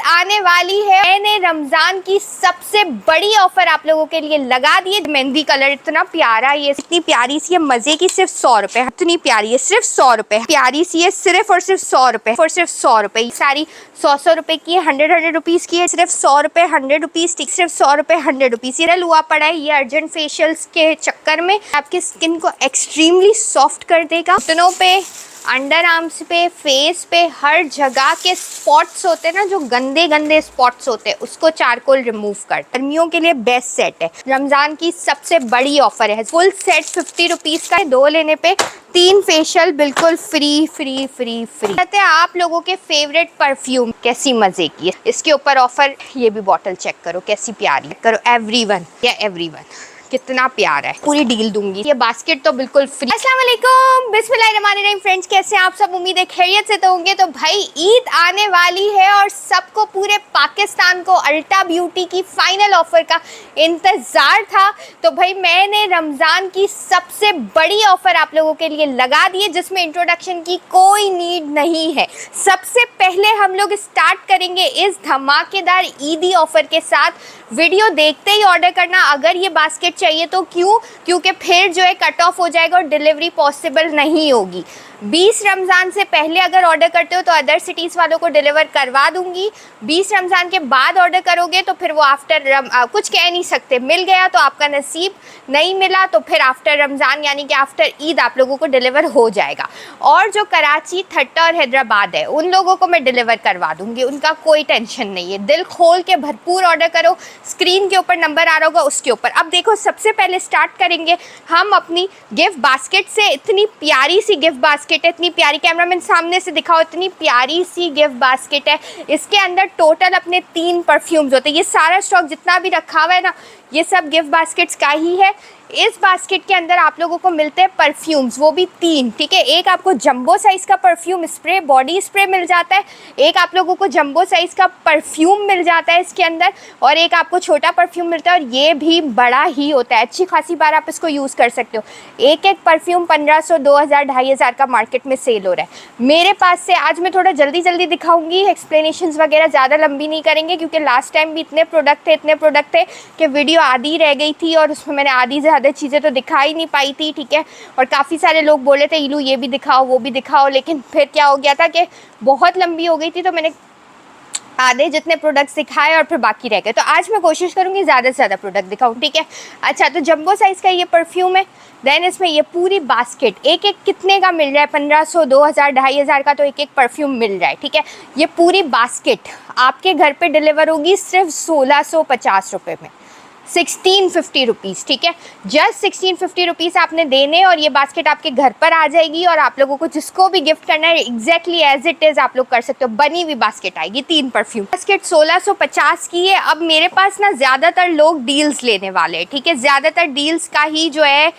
आने वाली है। मैंने रमजान की सबसे बड़ी ऑफर आप लोगों के लिए लगा दी है। मेहंदी कलर इतना प्यारा, ये इतनी प्यारी सी है, मजे की, सिर्फ 100 रुपए। इतनी प्यारी है, सिर्फ 100 रुपए। प्यारी सी है, सिर्फ और सिर्फ 100 रुपए, और सिर्फ 100 रुपए। सारी 100 रुपए की है, 100 रुपीज की है, सिर्फ 100 रुपए 100 रुपीज, सिर्फ 100 रुपए 100 रुपीज। ये हुआ पड़ा है, ये अर्जेंट फेशियल्स के चक्कर में आपकी स्किन को एक्सट्रीमली सॉफ्ट कर देगा। घुटनों पे, अंडर आर्म्स पे, फेस पे, हर जगह के स्पॉट्स होते हैं ना, जो गंदे गंदे स्पॉट्स होते हैं, उसको चारकोल रिमूव कर। गर्मियों के लिए बेस्ट सेट है, रमजान की सबसे बड़ी ऑफर है। फुल सेट 50 रुपीज का है, 2 लेने पे 3 फेशियल बिल्कुल फ्री फ्री फ्री फ्री। कहते हैं आप लोगों के फेवरेट परफ्यूम, कैसी मजे की है। इसके ऊपर ऑफर, ये भी बॉटल चेक करो कैसी प्यारी करो। एवरीवन या एवरीवन, कितना प्यारा है, पूरी डील दूंगी। ये बास्केट तो बिल्कुल फ्री। अस्सलाम वालेकुम, बिस्मिल्लाहिर्रहमानिर्रहीम। फ्रेंड्स, कैसे आप सब? उम्मीद है खैरियत से तो होंगे। तो भाई ईद आने वाली है और सबको, पूरे पाकिस्तान को अल्टा ब्यूटी की फाइनल ऑफर का इंतजार था। तो भाई मैंने रमजान की सबसे बड़ी ऑफर आप लोगों के लिए लगा दी है, जिसमें इंट्रोडक्शन की कोई नीड नहीं है। सबसे पहले हम लोग स्टार्ट करेंगे इस धमाकेदार ईदी ऑफर के साथ। वीडियो देखते ही ऑर्डर करना अगर ये बास्केट चाहिए तो। क्योंकि फिर जो है कट ऑफ हो जाएगा और डिलीवरी पॉसिबल नहीं होगी। 20 रमज़ान से पहले अगर ऑर्डर करते हो तो अदर सिटीज़ वालों को डिलीवर करवा दूंगी। 20 रमज़ान के बाद ऑर्डर करोगे तो फिर वो कुछ कह नहीं सकते, मिल गया तो आपका नसीब, नहीं मिला तो फिर आफ्टर रमज़ान यानी कि आफ्टर ईद आप लोगों को डिलीवर हो जाएगा। और जो कराची, ठट्टा और हैदराबाद है, उन लोगों को मैं डिलीवर करवा दूंगी, उनका कोई टेंशन नहीं है। दिल खोल के भरपूर ऑर्डर करो, स्क्रीन के ऊपर नंबर आ रहा होगा उसके ऊपर। अब देखो, सबसे पहले स्टार्ट करेंगे हम अपनी गिफ्ट बास्केट से। इतनी प्यारी सी गिफ्ट बास्केट है, इतनी प्यारी, कैमरामैन सामने से दिखाओ, इतनी प्यारी सी गिफ्ट बास्केट है। इसके अंदर टोटल अपने 3 परफ्यूम्स होते हैं। ये सारा स्टॉक जितना भी रखा हुआ है ना, ये सब गिफ्ट बास्केट्स का ही है। इस बास्केट के अंदर आप लोगों को मिलते हैं परफ्यूम्स, वो भी 3, ठीक है। एक आपको जंबो साइज़ का परफ्यूम स्प्रे, बॉडी स्प्रे मिल जाता है। एक आप लोगों को जंबो साइज़ का परफ्यूम मिल जाता है इसके अंदर, और एक आपको छोटा परफ्यूम मिलता है, और ये भी बड़ा ही होता है। अच्छी खासी बार आप इसको यूज़ कर सकते हो। एक एक परफ्यूम 1500, 2000, 2500 का मार्केट में सेल हो रहा है। मेरे पास से आज मैं थोड़ा जल्दी जल्दी दिखाऊंगी, एक्सप्लेनेशंस वगैरह ज़्यादा लंबी नहीं करेंगे, क्योंकि लास्ट टाइम भी इतने प्रोडक्ट थे कि वीडियो आधी रह गई थी और उसमें मैंने आधी से ज़्यादा चीज़ें तो दिखा ही नहीं पाई थी, ठीक है। और काफ़ी सारे लोग बोले थे इलू ये भी दिखाओ वो भी दिखाओ, लेकिन फिर क्या हो गया था कि बहुत लंबी हो गई थी, तो मैंने आधे जितने प्रोडक्ट्स दिखाए और फिर बाकी रह गए। तो आज मैं कोशिश करूँगी ज़्यादा से ज़्यादा प्रोडक्ट दिखाऊँ, ठीक है। अच्छा, तो जंबो साइज़ का ये परफ्यूम है। देन इसमें ये पूरी बास्केट एक एक कितने का मिल रहा है? 1500, 2000, 2500 का तो एक एक परफ्यूम मिल रहा है, ठीक है। ये पूरी बास्केट आपके घर पे डिलीवर होगी सिर्फ 1650 रुपये में, 1650 रुपीज़, ठीक है। जस्ट 1650 रुपीज़ आपने देने और ये बास्केट आपके घर पर आ जाएगी। और आप लोगों को जिसको भी गिफ्ट करना है एग्जैक्टली एज इट इज़ आप लोग कर सकते हो। बनी हुई बास्केट आएगी, 3 परफ्यूम। बास्केट 1650 की है। अब मेरे पास ना ज़्यादातर लोग डील्स लेने वाले हैं, ठीक है। ज़्यादातर डील्स का ही जो है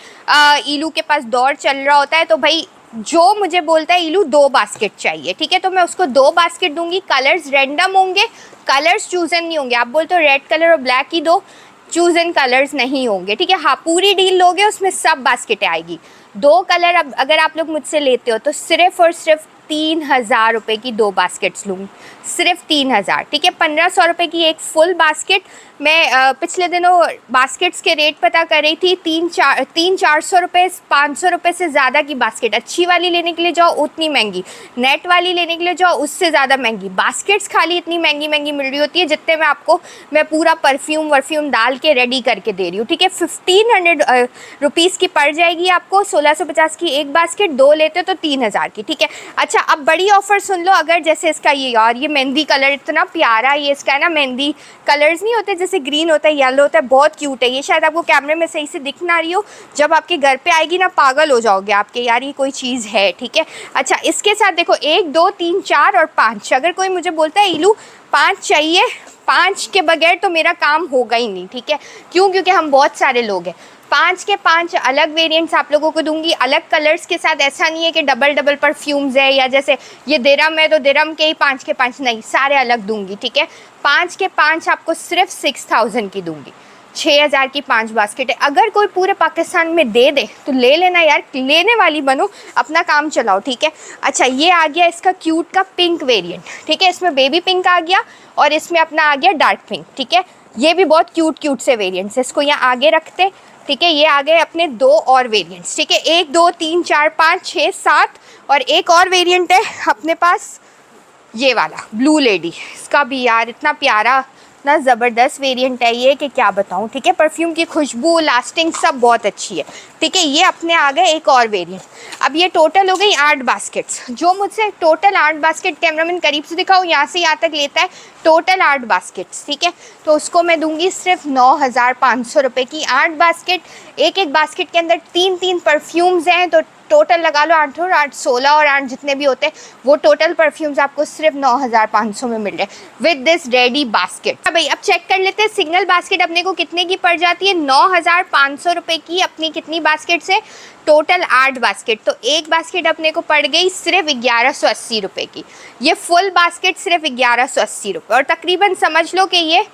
ईलू के पास दौर चल रहा होता है। तो भाई जो मुझे बोलता है ईलू 2 बास्केट चाहिए, ठीक है, तो मैं उसको 2 बास्केट दूंगी। कलर्स रेंडम होंगे, कलर्स चूजन नहीं होंगे। आप बोलते हो रेड कलर और ब्लैक ही दो, चूज इन कलर्स नहीं होंगे, ठीक है। हाँ, पूरी डील लोगे उसमें सब बास्केटें आएगी। 2 कलर अब अगर आप लोग मुझसे लेते हो तो सिर्फ और सिर्फ 3000 रुपये की 2 बास्केट्स लूँगी, सिर्फ 3000, ठीक है। 1500 रुपये की एक फुल बास्केट। मैं पिछले दिनों बास्केट्स के रेट पता कर रही थी, 300-400 रुपये, 500 रुपये से ज़्यादा की बास्केट। अच्छी वाली लेने के लिए जाओ उतनी महंगी, नेट वाली लेने के लिए जाओ उससे ज़्यादा महंगी। बास्केट्स खाली इतनी महंगी महंगी मिल रही होती है जितने में आपको मैं पूरा परफ्यूम वर्फ्यूम डाल के रेडी करके दे रही हूँ, ठीक है। 1500 रुपीज़ की पड़ जाएगी आपको। 1650 की एक बास्केट, 2 लेते हो तो 3000 की, ठीक है। अच्छा, अब बड़ी ऑफर सुन लो। अगर जैसे इसका ये यार ये मेहंदी कलर इतना प्यारा, ये इसका है ना, मेहंदी कलर्स नहीं होते, जैसे ग्रीन होता है, येलो होता है, बहुत क्यूट है। ये शायद आपको कैमरे में सही से दिख ना रही हो, जब आपके घर पे आएगी ना पागल हो जाओगे आपके, यार ये कोई चीज़ है, ठीक है। अच्छा, इसके साथ देखो 1, 2, 3, 4 और 5। अगर कोई मुझे बोलता है इलू 5 चाहिए, 5 के बगैर तो मेरा काम होगा ही नहीं, ठीक है। क्यों? क्योंकि हम बहुत सारे लोग हैं। 5 के 5 अलग वेरिएंट्स आप लोगों को दूंगी, अलग कलर्स के साथ। ऐसा नहीं है कि डबल डबल परफ्यूम्स है, या जैसे ये दिरम है तो दिरम के ही 5 के 5 नहीं, सारे अलग दूंगी, ठीक है। 5 के 5 आपको सिर्फ 6000 की दूंगी, 6,000 की 5 बास्केट है। अगर कोई पूरे पाकिस्तान में दे दे तो ले लेना यार, लेने वाली बनो, अपना काम चलाओ, ठीक है। अच्छा, ये आ गया इसका क्यूट का पिंक वेरिएंट, ठीक है। इसमें बेबी पिंक आ गया और इसमें अपना आ गया डार्क पिंक, ठीक है। ये भी बहुत क्यूट से वेरिएंट्स है। इसको यहाँ आगे रखते, ठीक है। ये आ गए अपने 2 और वेरिएंट्स, ठीक है। 1 2 3 4 5 6 7 और एक और वेरिएंट है अपने पास ये वाला ब्लू लेडी। इसका भी यार इतना प्यारा, इतना ज़बरदस्त वेरिएंट है ये कि क्या बताऊँ, ठीक है। परफ्यूम की खुशबू, लास्टिंग सब बहुत अच्छी है, ठीक है। ये अपने आ गए एक और वेरिएंट। अब ये टोटल हो गई 8 बास्केट्स। जो मुझसे टोटल 8 बास्केट, कैमरामैन करीब से दिखाओ, यहाँ से यहाँ तक लेता है टोटल 8 बास्केट्स, ठीक है। तो उसको मैं दूंगी सिर्फ 9,500 रुपये की 8 बास्केट। एक बास्केट के अंदर 3 परफ्यूम्स हैं, तो टोटल लगा लो 8 और 8 16 और 8 जितने भी होते हैं वो टोटल परफ्यूम्स आपको सिर्फ 9,500 में मिल रहे हैं विद दिस रेडी बास्केट। भाई अब चेक कर लेते हैं सिंगल बास्केट अपने को कितने की पड़ जाती है। 9,500 रुपये की अपनी कितनी बास्केट से, टोटल 8 बास्केट। तो एक बास्केट अपने को पड़ गई सिर्फ 1180 रुपये की। ये फुल बास्केट सिर्फ 1180 रुपये, और तकरीबन समझ लो कि ये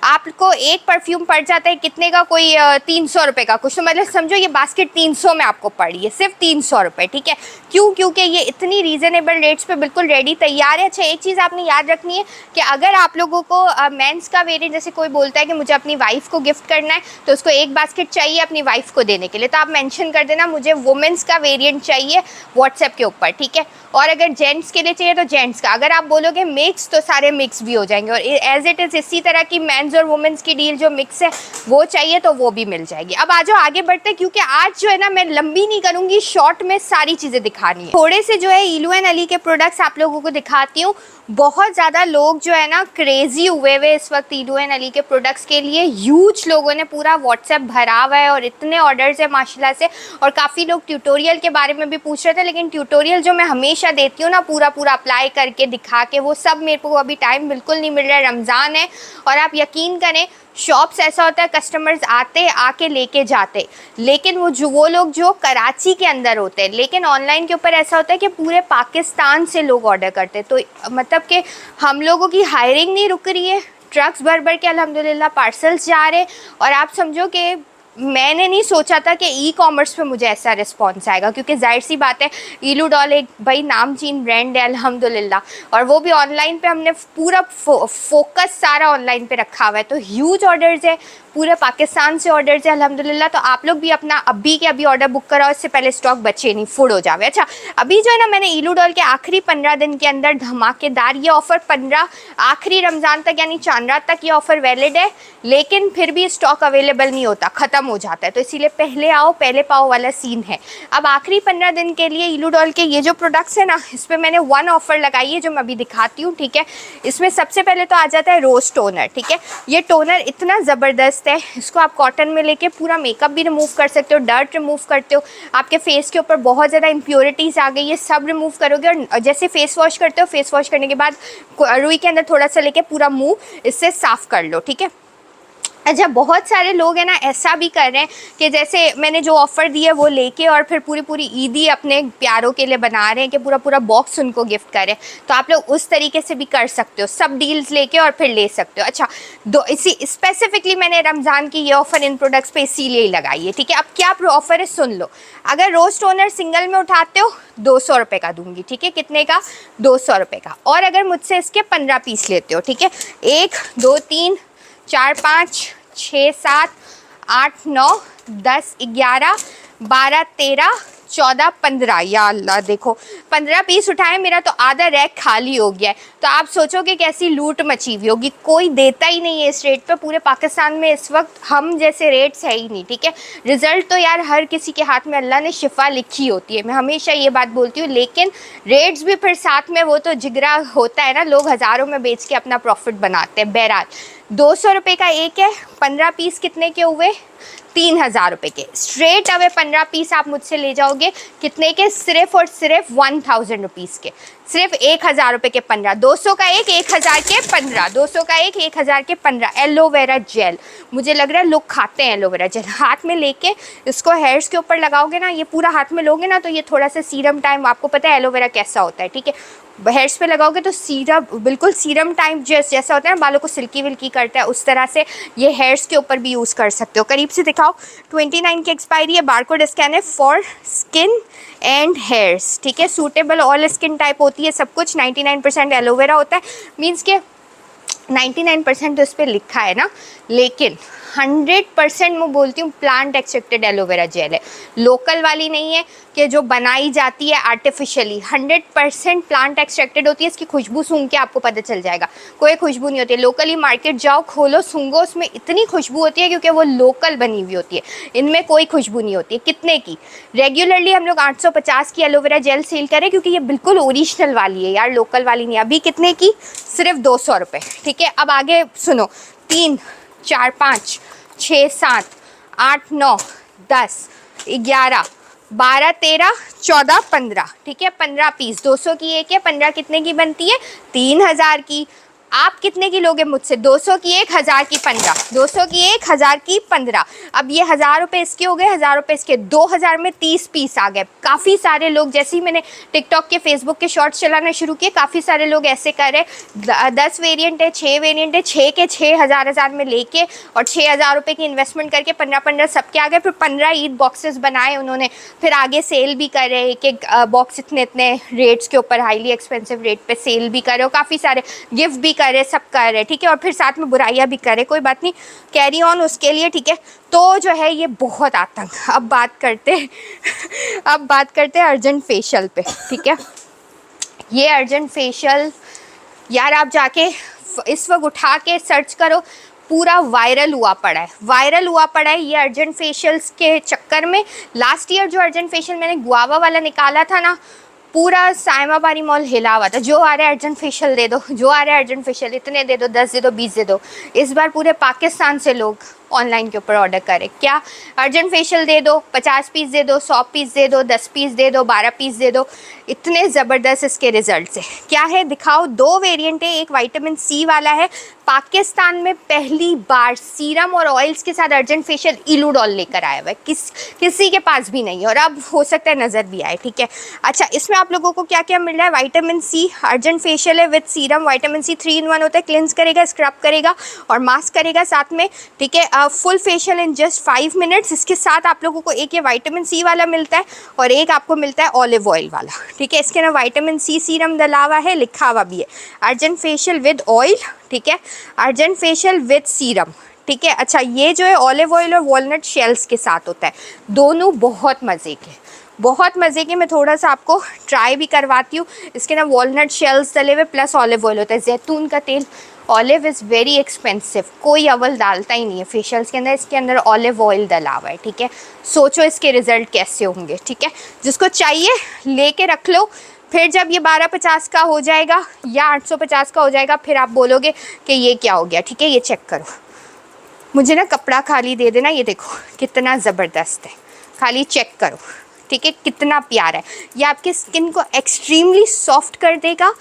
आपको एक परफ्यूम पड़ जाता है कितने का, कोई 300 रुपये का कुछ। तो मतलब समझो ये बास्केट 300 में आपको पड़ी है, सिर्फ 300 रुपये, ठीक है। क्यों? क्योंकि ये इतनी रीज़नेबल रेट्स पे बिल्कुल रेडी तैयार है। अच्छा, एक चीज़ आपने याद रखनी है कि अगर आप लोगों को मेंस का वेरिएंट, जैसे कोई बोलता है कि मुझे अपनी वाइफ को गिफ्ट करना है तो उसको एक बास्केट चाहिए अपनी वाइफ को देने के लिए, तो आप मेंशन कर देना मुझे वुमेंस का वेरिएंट चाहिए व्हाट्सएप के ऊपर, ठीक है। और अगर जेंट्स के लिए चाहिए तो जेंट्स का। अगर आप बोलोगे मिक्स तो सारे मिक्स भी हो जाएंगे। और एज इट इज़ इसी तरह की मेंस और वुमेंस की डील जो मिक्स है वो चाहिए तो वो भी मिल जाएगी। अब आ जाओ आगे बढ़ते हैं, क्योंकि आज जो है ना मैं लंबी नहीं करूँगी, शॉर्ट में सारी चीज़ें दिखानी है। थोड़े से जो है इलू एंड अली के प्रोडक्ट्स आप लोगों को दिखाती हूँ। बहुत ज़्यादा लोग जो है ना क्रेजी हुए हुए इस वक्त इलू एंड अली के प्रोडक्ट्स के लिए। ह्यूज लोगों ने पूरा व्हाट्सएप भरा हुआ है और इतने ऑर्डर्स है माशाल्लाह से। और काफ़ी लोग ट्यूटोरियल के बारे में भी पूछ रहे थे, लेकिन ट्यूटोरियल जो मैं हमेशा देती हूँ ना पूरा अप्लाई करके दिखा के, वो सब मेरे को अभी टाइम बिल्कुल नहीं मिल रहा है। रमज़ान है और आप यकीन करें शॉप्स ऐसा होता है कस्टमर्स आते आके लेके जाते, लेकिन वो लोग जो कराची के अंदर होते हैं, लेकिन ऑनलाइन के ऊपर ऐसा होता है कि पूरे पाकिस्तान से लोग ऑर्डर करते हैं। तो मतलब कि हम लोगों की हायरिंग नहीं रुक रही है, ट्रक्स भर भर के अल्हम्दुलिल्लाह पार्सल्स जा रहे हैं। और आप समझो कि मैंने नहीं सोचा था कि ई कॉमर्स पे मुझे ऐसा रिस्पॉन्स आएगा, क्योंकि जाहिर सी बात है इलू डॉल एक भाई नामचीन ब्रांड है अल्हम्दुलिल्लाह, और वो भी ऑनलाइन पे हमने पूरा फोकस सारा ऑनलाइन पे रखा हुआ है। तो ह्यूज ऑर्डर्स है, पूरे पाकिस्तान से ऑर्डर्स है अल्हम्दुलिल्लाह। तो आप लोग भी अपना अभी के अभी ऑर्डर बुक कराओ, इससे पहले स्टॉक बचे नहीं, फुल हो जावे। अच्छा, अभी जो है ना मैंने इलू डॉल के आखिरी 15 दिन के अंदर धमाकेदार ये ऑफ़र 15 आखिरी रमज़ान तक यानी चांद रात तक ये ऑफ़र वैलिड है, लेकिन फिर भी स्टॉक अवेलेबल नहीं होता, ख़त्म हो जाता है। तो इसीलिए पहले आओ पहले पाओ वाला सीन है। अब आखिरी 15 दिन के लिए इलू डॉल के ये जो प्रोडक्ट्स है ना, इस पर मैंने 1 ऑफ़र लगाई है जो मैं अभी दिखाती हूँ, ठीक है। इसमें सबसे पहले तो आ जाता है रोज़ टोनर, ठीक है। ये टोनर इतना ज़बरदस्त है, इसको आप कॉटन में लेके पूरा मेकअप भी रिमूव कर सकते हो, डर्ट रिमूव करते हो, आपके फेस के ऊपर बहुत ज़्यादा इम्प्योरिटीज़ आ गई, ये सब रिमूव करोगे। और जैसे फेस वॉश करते हो, फेस वॉश करने के बाद रुई के अंदर थोड़ा सा लेके पूरा मुँह इससे साफ़ कर लो, ठीक है। अच्छा, बहुत सारे लोग हैं ना ऐसा भी कर रहे हैं कि जैसे मैंने जो ऑफ़र दी है वो लेके और फिर पूरी ईदी अपने प्यारों के लिए बना रहे हैं कि पूरा बॉक्स उनको गिफ्ट करें। तो आप लोग उस तरीके से भी कर सकते हो, सब डील्स लेके और फिर ले सकते हो। अच्छा, इसी स्पेसिफिकली मैंने रमज़ान की ये ऑफ़र इन प्रोडक्ट्स पे इसीलिए ही लगाई है, ठीक है। अब क्या ऑफ़र है सुन लो। अगर रोज़ टोनर सिंगल में उठाते हो 200 रुपये का दूंगी, ठीक है। कितने का? 200 रुपये का। और अगर मुझसे इसके 15 पीस लेते हो, ठीक है, 1 2 3 4 5 6 7 8 9 10 11 12 13 14 15, या अल्लाह देखो 15 पीस उठाए, मेरा तो आधा रैक खाली हो गया है। तो आप सोचोगे कैसी लूट मची हुई होगी, कोई देता ही नहीं है इस रेट पे पूरे पाकिस्तान में इस वक्त, हम जैसे रेट्स है ही नहीं, ठीक है। रिज़ल्ट तो यार हर किसी के हाथ में अल्लाह ने शिफा लिखी होती है, मैं हमेशा ये बात बोलती हूँ, लेकिन रेट्स भी फिर साथ में वो तो जिगरा होता है ना, लोग हज़ारों में बेच के अपना प्रॉफिट बनाते हैं। बहरहाल 200 रुपये का एक है, 15 पीस कितने के हुए? 3,000 रुपये के। स्ट्रेट अवे 15 पीस आप मुझसे ले जाओगे कितने के? सिर्फ और सिर्फ 1,000 रुपीज़ के। सिर्फ 1000 रुपये के 15, 200 का एक, 1000 के 15, 200 का एक, 1000 के 15। एलोवेरा जेल, मुझे लग रहा है लोग खाते हैं एलोवेरा जेल। हाथ में लेके इसको हेयर्स के ऊपर लगाओगे ना, ये पूरा हाथ में लोगे ना तो ये थोड़ा सा सीरम टाइम, आपको पता है एलोवेरा कैसा होता है, ठीक है, हेयर्स पे लगाओगे तो सीरम, बिल्कुल सीरम टाइप जैसा होता है ना, बालों को सिल्की विल्की करता है, उस तरह से ये हेयर्स के ऊपर भी यूज़ कर सकते हो। करीब से दिखाओ, 29 की एक्सपायरी है, बारकोड स्कैन है, फॉर स्किन एंड हेयर्स, ठीक है, सूटेबल ऑल स्किन टाइप होती है सब कुछ। 99% एलोवेरा होता है, मीन्स के 99% तो इस पर लिखा है ना, लेकिन 100% मैं बोलती हूँ प्लांट एक्सट्रैक्टेड एलोवेरा जेल है, लोकल वाली नहीं है कि जो बनाई जाती है आर्टिफिशियली। 100% प्लांट एक्सट्रैक्टेड होती है, इसकी खुशबू सूंघ के आपको पता चल जाएगा, कोई खुशबू नहीं होती है। लोकली मार्केट जाओ, खोलो, सूंघो, उसमें इतनी खुशबू होती है क्योंकि वो लोकल बनी हुई होती है, इनमें कोई खुशबू नहीं होती है। कितने की? रेगुलरली हम लोग 850 की एलोवेरा जेल सेल करें क्योंकि ये बिल्कुल ओरिजिनल वाली है यार, लोकल वाली नहीं। अभी कितने की? सिर्फ 200 रुपये, ठीक है। अब आगे सुनो, 3 4 5 6 7 8 9 10 11 12 13 14 15, ठीक है, 15 पीस, 200 की एक है, 15 कितने की बनती है? 3000 की। आप कितने की लोगे मुझसे? 200 की एक, 1000 की 15, 200 की एक, 1000 की 15। अब ये 1000 रुपये इसके हो गए, 1000 रुपये इसके, 2000 में 30 पीस आ गए। काफ़ी सारे लोग, जैसे ही मैंने टिकटॉक के, फेसबुक के शॉर्ट्स चलाना शुरू किए, काफ़ी सारे लोग ऐसे कर रहे, 10 वेरिएंट है, 6 वेरिएंट है, 6 के 6 हज़ार में लेके और 6000 रुपये की इन्वेस्टमेंट करके 15 सबके आ गए। फिर 15 ईद बॉक्सेस बनाए उन्होंने, फिर आगे सेल भी कर रहे, एक एक बॉक्स इतने इतने रेट्स के ऊपर, हाईली एक्सपेंसिव रेट पे सेल भी कर रहे हो, काफ़ी सारे गिफ्ट भी करे, सब कर रहे, ठीक है, और फिर साथ में बुराइयां भी करे, कोई बात नहीं, कैरी ऑन उसके लिए, ठीक है। तो जो है ये बहुत आतंक। अब बात करते अब बात करते हैं अर्जेंट फेशियल पे, ठीक है। ये अर्जेंट फेशियल यार, आप जाके इस वक्त उठा के सर्च करो, पूरा वायरल हुआ पड़ा है, वायरल हुआ पड़ा है ये अर्जेंट फेशियल्स के चक्कर में। लास्ट ईयर जो अर्जेंट फेशियल मैंने गुआवा वाला निकाला था ना, पूरा सायमाबारी मॉल हिला हुआ था, जो आ रहा है अर्जेंट फेशियल दे दो, जो आ रहा है अर्जेंट फेशियल, इतने दे दो, 10 दे दो, 20 दे दो। इस बार पूरे पाकिस्तान से लोग ऑनलाइन के ऊपर ऑर्डर करें, क्या अर्जेंट फेशियल दे दो, 50 पीस दे दो, 100 पीस दे दो, 10 पीस दे दो, 12 पीस दे दो। इतने ज़बरदस्त इसके रिजल्ट है। क्या है दिखाओ, 2 वेरिएंट है, एक विटामिन सी वाला है, पाकिस्तान में पहली बार सीरम और ऑयल्स के साथ अर्जेंट फेशियल इलूडॉल लेकर आया हुआ है, किसी के पास भी नहीं है, और अब हो सकता है नज़र भी आए, ठीक है। अच्छा, इसमें आप लोगों को क्या क्या मिल रहा है? विटामिन सी अर्जेंट फेशियल है with serum, vitamin C 3 in 1 होता है, क्लिनस करेगा, स्क्रब करेगा और मास्क करेगा साथ में, ठीक है। Full facial in just 5 minutes. इसके साथ आप लोगों को एक ये विटामिन सी वाला मिलता है और एक आपको मिलता है ऑलिव ऑयल वाला, ठीक है। इसके ना विटामिन सी सीरम डला हुआ है, लिखा हुआ भी है अर्जेंट फेशियल विद ऑयल, ठीक है, अर्जेंट फेशियल विद सीरम, ठीक है। अच्छा, ये जो है ऑलिव ऑयल और वॉलनट शेल्स के साथ होता है, दोनों बहुत मज़े के, बहुत मज़े के। मैं थोड़ा सा आपको ट्राई भी करवाती हूँ। इसके ना वॉलनट शेल्स डले हुए प्लस ऑलिव ऑयल होता है, जैतून का तेल। ऑलिव इज़ वेरी एक्सपेंसिव, कोई अव्वल डालता ही नहीं है फेशियल्स के अंदर, इसके अंदर ऑलिव ऑयल डला हुआ है, ठीक है। सोचो इसके रिज़ल्ट कैसे होंगे, ठीक है। जिसको चाहिए लेके रख लो, फिर जब ये 1250 का हो जाएगा या 850 का हो जाएगा, फिर आप बोलोगे कि ये क्या हो गया, ठीक है। ये चेक करो, मुझे ना कपड़ा खाली दे देना, ये देखो कितना ज़बरदस्त है, खाली चेक करो, ठीक है, कितना प्यारा है। ये आपके स्किन को एक्सट्रीमली सॉफ्ट कर देगा,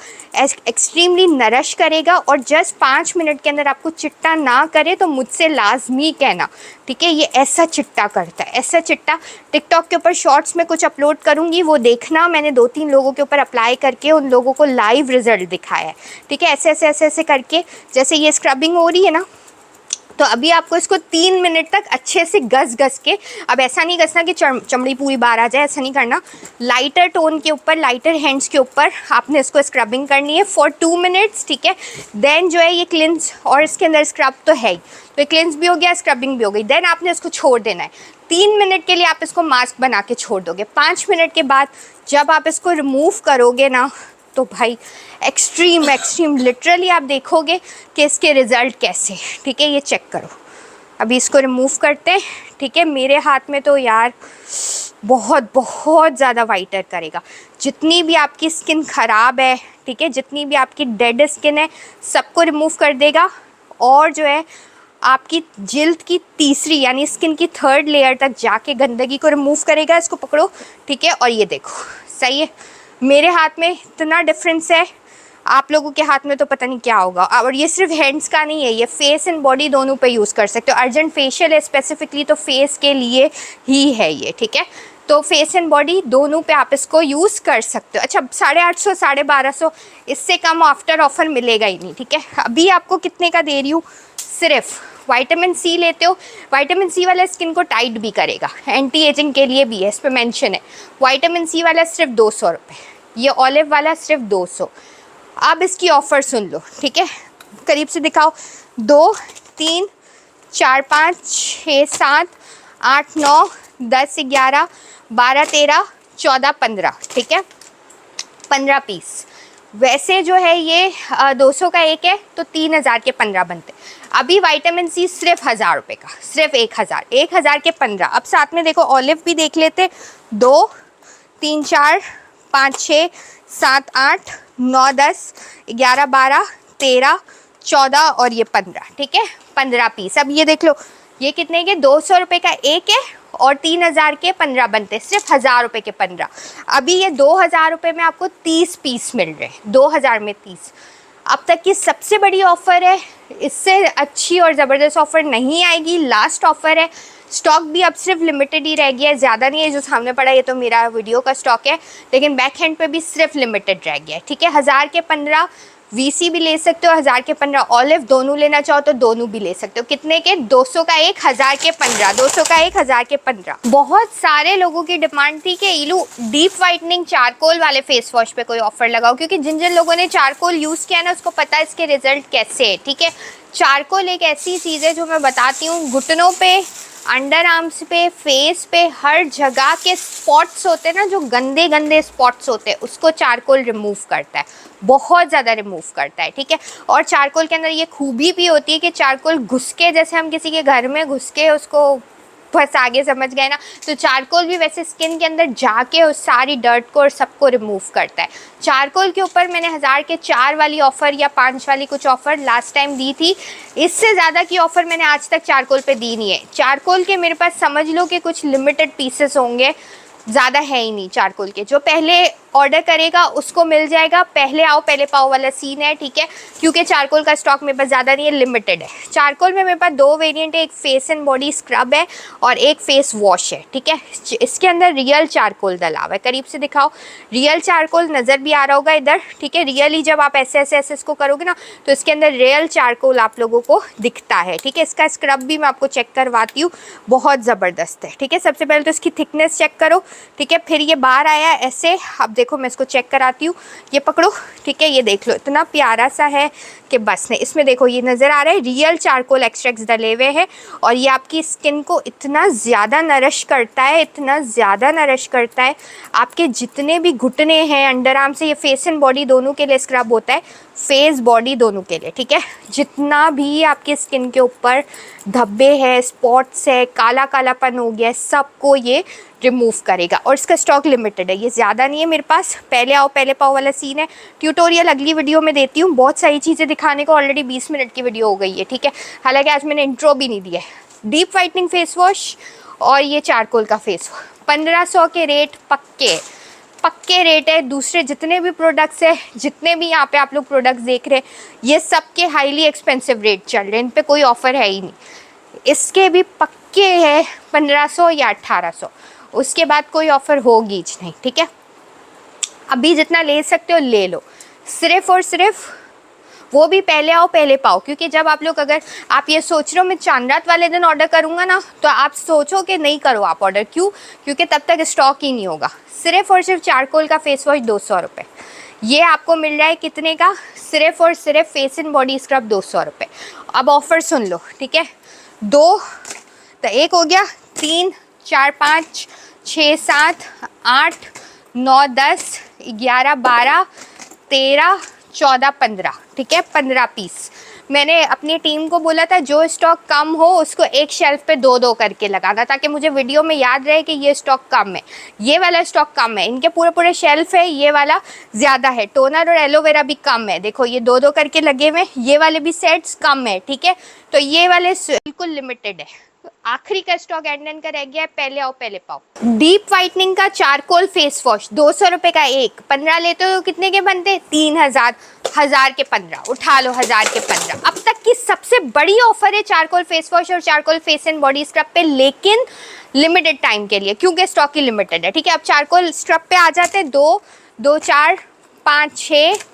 एक्सट्रीमली नरिश करेगा, और जस्ट 5 मिनट के अंदर आपको चिट्टा ना करे तो मुझसे लाजमी कहना, ठीक है। ये ऐसा चिट्टा करता है, ऐसा चिट्टा। टिकटॉक के ऊपर शॉर्ट्स में कुछ अपलोड करूँगी, वो देखना, मैंने 2-3 लोगों के ऊपर अप्लाई करके उन लोगों को लाइव रिजल्ट दिखाया है, ठीक है। ऐसे ऐसे ऐसे ऐसे करके, जैसे ये स्क्रबिंग हो रही है ना, तो अभी आपको इसको 3 मिनट तक अच्छे से घस के, अब ऐसा नहीं घसना कि चमड़ी पूरी बाहर आ जाए, ऐसा नहीं करना, लाइटर टोन के ऊपर, लाइटर हैंड्स के ऊपर आपने इसको स्क्रबिंग करनी है फॉर 2 मिनट्स, ठीक है। देन जो है ये क्लिंस, और इसके अंदर स्क्रब तो है ही, तो ये क्लिंस भी हो गया, स्क्रबिंग भी हो गई। देन आपने इसको छोड़ देना है 3 मिनट के लिए, आप इसको मास्क बना के छोड़ दोगे। 5 मिनट के बाद जब आप इसको रिमूव करोगे ना, तो भाई एक्सट्रीम लिटरली आप देखोगे कि इसके रिज़ल्ट कैसे, ठीक है। ये चेक करो, अभी इसको रिमूव करते हैं, ठीक है। मेरे हाथ में तो यार बहुत ज़्यादा वाइटर करेगा, जितनी भी आपकी स्किन ख़राब है, ठीक है, जितनी भी आपकी डेड स्किन है, सबको रिमूव कर देगा, और जो है आपकी जिल्द की तीसरी यानी स्किन की 3rd लेयर तक जाके गंदगी को रिमूव करेगा। इसको पकड़ो, ठीक है, और ये देखो, सही है, मेरे हाथ में इतना डिफरेंस है, आप लोगों के हाथ में तो पता नहीं क्या होगा। और ये सिर्फ हैंड्स का नहीं है, ये फेस एंड बॉडी दोनों पे यूज़ कर सकते हो। अर्जेंट फेशियल है स्पेसिफिकली तो फेस के लिए ही है ये, ठीक है। तो फेस एंड बॉडी दोनों पे आप इसको यूज़ कर सकते हो। अच्छा 850 1250, इससे कम आफ्टर ऑफर मिलेगा ही नहीं, ठीक है। अभी आपको कितने का दे रही हूँ, सिर्फ विटामिन सी लेते हो, विटामिन सी वाला स्किन को टाइट भी करेगा, एंटी एजिंग के लिए भी है, इस पर मेंशन है। विटामिन सी वाला सिर्फ 200 रुपये, ये ऑलिव वाला सिर्फ 200। अब इसकी ऑफ़र सुन लो, ठीक है, करीब से दिखाओ। 2 3 4 5 6 7 8 9 10 11 12 13 14 15, ठीक है, 15 पीस। वैसे जो है ये 200 का एक है तो 3000 के 15 बनते। अभी विटामिन सी सिर्फ 1000 रुपये का, सिर्फ 1000 के 15। अब साथ में देखो ऑलिव भी देख लेते, 2 3 4 5 6 7 8 9 10 11 12 13 14 और ये 15, ठीक है, 15 पीस। अब ये देख लो, ये कितने के, 200 रुपये का एक है और 3000 के 15 बनते, सिर्फ 1000 रुपये के 15। अभी ये 2000 रुपये में आपको 30 पीस मिल रहे हैं, 2000 में 30। अब तक की सबसे बड़ी ऑफ़र है, इससे अच्छी और ज़बरदस्त ऑफ़र नहीं आएगी, लास्ट ऑफ़र है। स्टॉक भी अब सिर्फ लिमिटेड ही रह गया है, ज़्यादा नहीं है। जो सामने पड़ा ये तो मेरा वीडियो का स्टॉक है, लेकिन बैक हैंड पे भी सिर्फ लिमिटेड रह गया है, ठीक है। 1000 के 15 वीसी भी ले सकते हो, 1000 के 15 ऑलिव, दोनों लेना चाहो तो दोनों भी ले सकते हो। कितने के, 200 का एक, 1000 के 15, 200 का एक, 1000 के 15। बहुत सारे लोगों की डिमांड थी कि इलू डीप वाइटनिंग चारकोल वाले फेस वॉश पे कोई ऑफर लगाओ, क्योंकि जिन जिन लोगों ने चारकोल यूज़ किया ना उसको पता है इसके रिजल्ट कैसे है, ठीक है। चारकोल एक ऐसी चीज़ है जो मैं बताती हूँ, घुटनों पे, अंडर आर्म्स पे, फेस पे, हर जगह के स्पॉट्स होते हैं ना, जो गंदे गंदे स्पॉट्स होते हैं, उसको चारकोल रिमूव करता है, बहुत ज़्यादा रिमूव करता है, ठीक है। और चारकोल के अंदर ये खूबी भी होती है कि चारकोल घुस के, जैसे हम किसी के घर में घुस के उसको बस आगे समझ गए ना, तो चारकोल भी वैसे स्किन के अंदर जाके उस सारी डर्ट को और सबको रिमूव करता है। चारकोल के ऊपर मैंने 1000 के 4 वाली ऑफ़र या 5 वाली कुछ ऑफ़र लास्ट टाइम दी थी, इससे ज़्यादा की ऑफ़र मैंने आज तक चारकोल पे दी नहीं है। चारकोल के मेरे पास समझ लो कि कुछ लिमिटेड पीसेस होंगे, ज़्यादा है ही नहीं चारकोल के। जो पहले ऑर्डर करेगा उसको मिल जाएगा, पहले आओ पहले पाओ वाला सीन है, ठीक है, क्योंकि चारकोल का स्टॉक मेरे पास ज़्यादा नहीं है, लिमिटेड है। चारकोल में मेरे पास 2 वेरिएंट है, एक फेस एंड बॉडी स्क्रब है और एक फेस वॉश है, ठीक है। इसके अंदर रियल चारकोल डला हुआ है, करीब से दिखाओ, रियल चारकोल नज़र भी आ रहा होगा इधर, ठीक है। रियली जब आप ऐसे ऐसे ऐसे इसको करोगे ना तो इसके अंदर रियल चारकोल आप लोगों को दिखता है, ठीक है। इसका स्क्रब भी मैं आपको चेक करवाती हूँ, बहुत ज़बरदस्त है, ठीक है। सबसे पहले तो इसकी थिकनेस चेक करो, ठीक है, फिर ये बाहर आया ऐसे, अब देखो मैं इसको चेक कराती हूँ, ये पकड़ो, ठीक है, ये देख लो, इतना प्यारा सा है कि बस नहीं। इसमें देखो ये नज़र आ रहा है रियल चारकोल एक्सट्रैक्ट्स डले हुए हैं और ये आपकी स्किन को इतना ज़्यादा नरिश करता है, इतना ज़्यादा नरिश करता है, आपके जितने भी घुटने हैं, अंडर आर्म से, ये फेस एंड बॉडी दोनों के लिए स्क्रब होता है, फेस बॉडी दोनों के लिए, ठीक है। जितना भी आपके स्किन के ऊपर धब्बे हैं, स्पॉट्स है, काला कालापन हो गया है, सबको ये रिमूव करेगा। और इसका स्टॉक लिमिटेड है, ये ज़्यादा नहीं है मेरे पास, पहले आओ पहले पाओ वाला सीन है। ट्यूटोरियल अगली वीडियो में देती हूँ, बहुत सारी चीज़ें दिखाने को, ऑलरेडी 20 मिनट की वीडियो हो गई है, ठीक है। हालांकि आज मैंने इंट्रो भी नहीं दिया है। डीप वाइटनिंग फेस वॉश और ये चारकोल का फेस वॉश 1500 के रेट पक्के रेट है। दूसरे जितने भी प्रोडक्ट्स है, जितने भी यहाँ पे आप लोग प्रोडक्ट्स देख रहे हैं, ये सबके हाईली एक्सपेंसिव रेट चल रहे हैं, इन पे कोई ऑफ़र है ही नहीं। इसके भी पक्के है 1500 या 1800, उसके बाद कोई ऑफ़र होगी ही नहीं, ठीक है। अभी जितना ले सकते हो ले लो, सिर्फ और सिर्फ वो भी पहले आओ पहले पाओ, क्योंकि जब आप लोग, अगर आप ये सोच रहे हो मैं चांद रात वाले दिन ऑर्डर करूँगा ना, तो आप सोचो कि नहीं करो आप ऑर्डर, क्यों, क्योंकि तब तक स्टॉक ही नहीं होगा। सिर्फ और सिर्फ चारकोल का फेस वॉश 200 रुपये, ये आपको मिल रहा है कितने का, सिर्फ और सिर्फ फेस एंड बॉडी स्क्रब 200 रुपये। अब ऑफ़र सुन लो, ठीक है, 2 तो 1 हो गया, 3 4 5 6 7 8 9 10 11 12 13 14 15, ठीक है, 15 पीस। मैंने अपनी टीम को बोला था जो स्टॉक कम हो उसको एक शेल्फ पे 2-2 करके लगाना, ताकि मुझे वीडियो में याद रहे कि ये स्टॉक कम है, ये वाला स्टॉक कम है। इनके पूरे शेल्फ है, ये वाला ज़्यादा है। टोनर और एलोवेरा भी कम है, देखो ये 2-2 करके लगे हुए, ये वाले भी सेट्स कम है, ठीक है। तो ये वाले बिल्कुल लिमिटेड है, आखिरी का स्टॉक एंड का रह गया है, पहले आओ पहले पाओ। डीप व्हाइटनिंग का चारकोल फेस वॉश 200 रुपए का एक, 15 लेते हो तो कितने के बनते? 3000, 1000 के 15, उठा लो 1000 के 15। अब तक की सबसे बड़ी ऑफर है चारकोल फेस वॉश और charcoal face and body scrub पे, लेकिन लिमिटेड टाइम के लिए, क्योंकि स्टॉक ही लिमिटेड है। ठीक है, अब चारकोल स्क्रब पे आ जाते हैं। 2, 2, 4, 5, 6,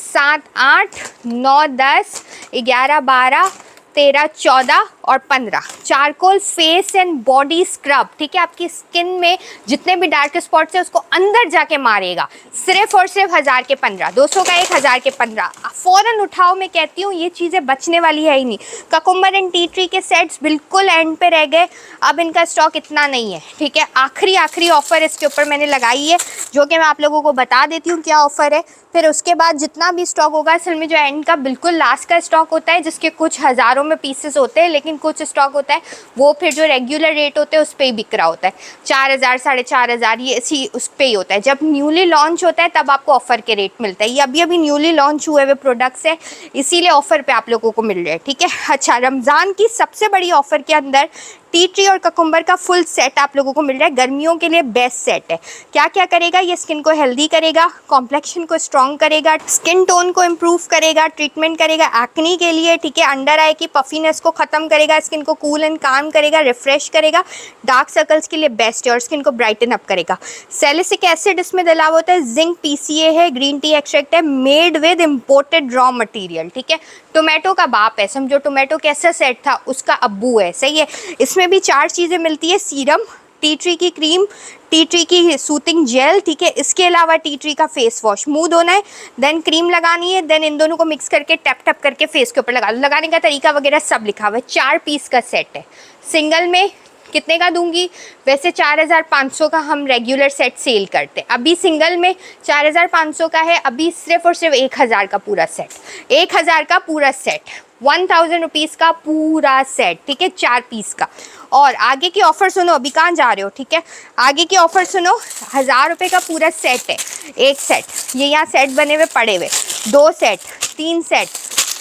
7, 8, 9, 10, 11, 12, 13, 14 और 15 charcoal face and body scrub. ठीक है, आपकी स्किन में जितने भी डार्क स्पॉट्स है उसको अंदर जाके मारेगा। सिर्फ और सिर्फ 1000 के 15, 200 का एक, 1000 के 15। फौरन उठाओ, मैं कहती हूँ ये चीज़ें बचने वाली है ही नहीं। ककुम्बर एंड टी ट्री के सेट्स बिल्कुल एंड पे रह गए, अब इनका स्टॉक इतना नहीं है। ठीक है, आखिरी ऑफर इसके ऊपर मैंने लगाई है, जो कि मैं आप लोगों को बता देती हूँ क्या ऑफर है। फिर उसके बाद जितना भी स्टॉक होगा, असल में जो एंड का बिल्कुल लास्ट का स्टॉक होता है, जिसके कुछ हज़ारों में पीसेस होते हैं, लेकिन कुछ स्टॉक होता है वो फिर जो रेगुलर रेट होते हैं उस पर ही बिक रहा होता है, 4000, 4500, ये इसी उस पर ही होता है। जब न्यूली लॉन्च होता है तब आपको ऑफर के रेट मिलता है। ये अभी अभी न्यूली लॉन्च हुए हुए प्रोडक्ट्स है, इसीलिए ऑफर पे आप लोगों को मिल रहे हैं। ठीक है, अच्छा, रमज़ान की सबसे बड़ी ऑफर के अंदर टी ट्री और ककुम्बर का फुल सेट आप लोगों को मिल रहा है। गर्मियों के लिए बेस्ट सेट है। क्या क्या करेगा ये? स्किन को हेल्दी करेगा, कॉम्प्लेक्शन को स्ट्रॉन्ग करेगा, स्किन टोन को इम्प्रूव करेगा, ट्रीटमेंट करेगा एक्नी के लिए। ठीक है, अंडर आई की पफीनेस को खत्म करेगा, स्किन को कूल एंड काम करेगा, रिफ्रेश करेगा, डार्क सर्कल्स के लिए बेस्ट है और स्किन को ब्राइटन अप करेगा। सैलिसिक एसिड इसमें डला होता है, जिंक PCA है, ग्रीन टी एक्सट्रैक्ट है, made with imported raw material. ठीक है, टोमेटो का बाप है, समझो टोमेटो कैसा सेट था उसका अब्बू है। सही है, इसमें भी 4 चीज़ें मिलती है, सीरम, टी ट्री की क्रीम, टी ट्री की सूथिंग जेल। ठीक है, इसके अलावा टी ट्री का फेस वॉश, मुंह धोना है, देन क्रीम लगानी है, देन इन दोनों को मिक्स करके टैप टैप करके फेस के ऊपर लगा लो। लगाने का तरीका वगैरह सब लिखा हुआ है। 4 पीस का सेट है। सिंगल में कितने का दूंगी? वैसे 4500 का हम रेगुलर सेट सेल करते हैं, अभी सिंगल में 4500 का है, अभी सिर्फ और सिर्फ 1000 का पूरा सेट, 1000 का पूरा सेट, 1000 रुपीज़ का पूरा सेट। ठीक है, 4 पीस का। और आगे की ऑफ़र सुनो, अभी कहाँ जा रहे हो? ठीक है, आगे की ऑफ़र सुनो, 1000 रुपये का पूरा सेट है। एक सेट, ये यहाँ सेट बने हुए पड़े हुए, 2 सेट, 3 सेट,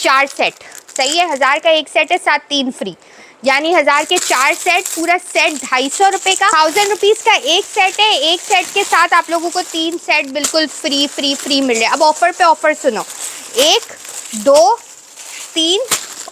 4 सेट। सही है, 1000 का एक सेट है, साथ 3 फ्री, यानी 1000 के 4 सेट, पूरा सेट 250 रुपये का। 1000 रुपीज़ का एक सेट है, एक सेट के साथ आप लोगों को 3 सेट बिल्कुल फ्री फ्री फ्री मिल रहे हैं। अब ऑफ़र पे ऑफ़र सुनो, 1, 2, 3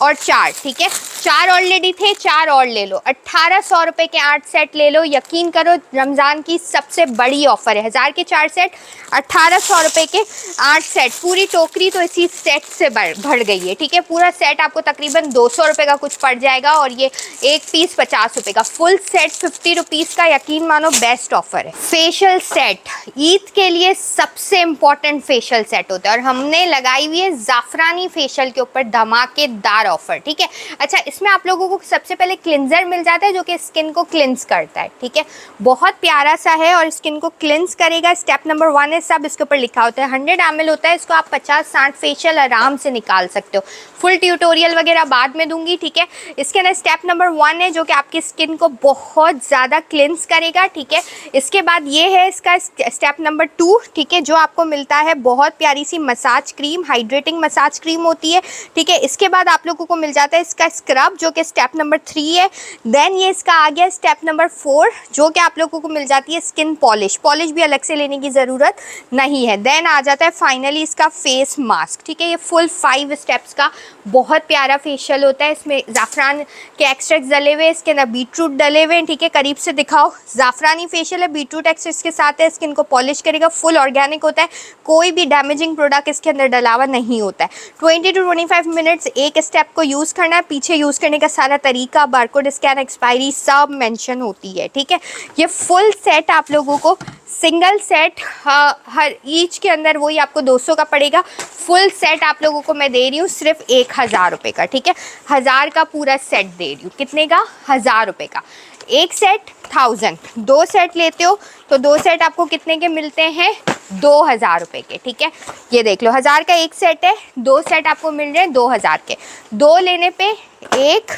और 4। ठीक है, 4 ऑलरेडी थे, 4 और ले लो, 1800 रुपये के 8 सेट ले लो। यकीन करो, रमज़ान की सबसे बड़ी ऑफ़र है। 1000 के 4 सेट, 1800 रुपये के 8 सेट, पूरी टोकरी तो इसी सेट से बढ़ गई है। ठीक है, पूरा सेट आपको तकरीबन 200 रुपये का कुछ पड़ जाएगा, और ये एक पीस 50 रुपये का, फुल सेट 50 रुपीज़ का। यकीन मानो बेस्ट ऑफ़र है। फेशियल सेट ईद के लिए सबसे इम्पॉर्टेंट फेशियल सेट होता है, और हमने लगाई हुई है ज़ाफ़रानी फेशियल के ऊपर धमाकेदार ऑफ़र। ठीक है, अच्छा, इसमें आप लोगों को सबसे पहले क्लिनजर मिल जाता है, जो कि स्किन को क्लिनस करता है। ठीक है, बहुत प्यारा सा है और स्किन को क्लिनस करेगा। स्टेप नंबर 1 है, सब इसके ऊपर लिखा होता है। 100 ml होता है, इसको आप 50-60 फेशियल आराम से निकाल सकते हो। फुल ट्यूटोरियल वगैरह बाद में दूंगी। ठीक है, इसके अंदर स्टेप नंबर 1 है, जो कि आपकी स्किन को बहुत ज़्यादा क्लिनस करेगा। ठीक है, इसके बाद ये है इसका स्टेप नंबर 2। ठीक है, जो आपको मिलता है बहुत प्यारी सी massage cream, hydrating massage cream होती है। ठीक है, इसके बाद आप लोगों को मिल जाता है इसका स्क्रब, जो कि स्टेप नंबर 3 है। देन ये इसका आ गया स्टेप नंबर 4, जो कि आप लोगों को मिल जाती है स्किन पॉलिश। पॉलिश भी अलग से लेने की ज़रूरत नहीं है। देन आ जाता है फाइनली इसका फेस मास्क। ठीक है, ये फुल 5 स्टेप्स का बहुत प्यारा फेशियल होता है। इसमें ज़ाफ़रान के एक्सट्रैक्ट डले हुए, इसके अंदर बीटरूट डले हुए हैं। ठीक है, करीब से दिखाओ, ज़ाफ़रानी फेशियल है, बीटरूट एक्सट्रैक्ट के साथ है, स्किन को पॉलिश करेगा, फुल ऑर्गेनिक होता है, कोई भी डैमेजिंग प्रोडक्ट इसके अंदर डला हुआ नहीं होता है। 20 to 25 मिनट्स एक स्टेप को यूज़ करना है। पीछे यूज़ करने का सारा तरीका, बारकोड स्कैन, एक्सपायरी सब मेंशन होती है। ठीक है, ये फुल सेट आप लोगों को सिंगल सेट हर ईच के अंदर वही आपको 200 का पड़ेगा। फुल सेट आप लोगों को मैं दे रही हूँ सिर्फ 1000 रुपये का। ठीक है, 1000 का पूरा सेट दे रही हूँ। कितने का? 1000 रुपये का। एक सेट 1000, 2 सेट लेते हो तो 2 सेट आपको कितने के मिलते हैं? 2000 रुपये के। ठीक है, ये देख लो, 1000 का एक सेट है, 2 सेट आपको मिल रहे हैं 2000 के। 2 लेने पे 1,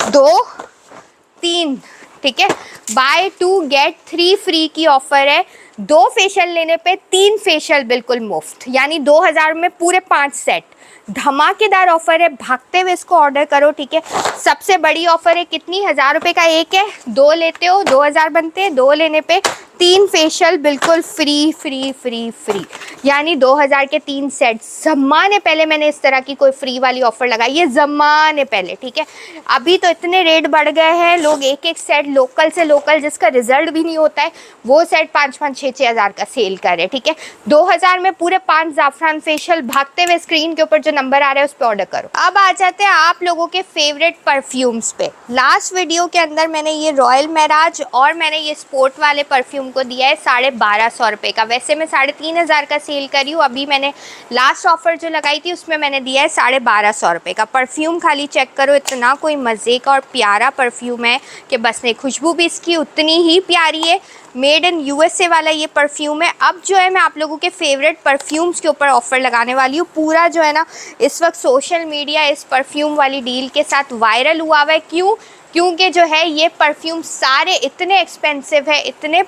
2, 3। ठीक है, बाय 2 गेट 3 फ्री की ऑफ़र है 2 फेशियल लेने पे 3 फेशियल बिल्कुल मुफ्त, यानी 2000 में पूरे 5 सेट। धमाकेदार ऑफर है, भागते हुए इसको ऑर्डर करो, ठीक है। सबसे बड़ी ऑफर है, कितनी, 1000 रुपये का एक है, 2 लेते हो 2000 बनते हैं, 2 लेने पे 3 फेशियल बिल्कुल फ्री फ्री फ्री फ्री, यानी 2000 के 3 सेट। ज़माने पहले मैंने इस तरह की कोई फ्री वाली ऑफर लगाई है, ज़माने पहले, ठीक है। अभी तो इतने रेट बढ़ गए हैं, लोग एक एक सेट लोकल से लोकल जिसका रिजल्ट भी नहीं होता है वो सेट 5-5 6-6 हज़ार का सेल कर रहे हैं, ठीक है। 2000 में पूरे 5 ज़ाफ़रान फेशियल, भागते हुए स्क्रीन के ऊपर जो नंबर आ रहा है उस पर ऑर्डर करो। अब आ जाते हैं आप लोगों के फेवरेट परफ्यूम्स पे। लास्ट वीडियो के अंदर मैंने ये रॉयल महराज और मैंने ये स्पोर्ट वाले परफ्यूम को दिया है 1250 रुपये का। वैसे मैं 3500 का सेल करी हूँ, अभी मैंने लास्ट ऑफर जो लगाई थी उसमें मैंने दिया है 1250 रुपये का। परफ्यूम खाली चेक करो, इतना कोई मज़े का और प्यारा परफ्यूम है कि बस नहीं, खुशबू भी इसकी उतनी ही प्यारी है। मेड इन यूएसए वाला ये परफ्यूम है। अब जो है मैं आप लोगों के फेवरेट परफ्यूम्स के ऊपर ऑफर लगाने वाली हूँ। पूरा जो है ना इस वक्त सोशल मीडिया इस परफ्यूम वाली डील के साथ वायरल हुआ हुआ है। क्यों? क्योंकि जो है ये परफ्यूम सारे इतने एक्सपेंसिव है, इतने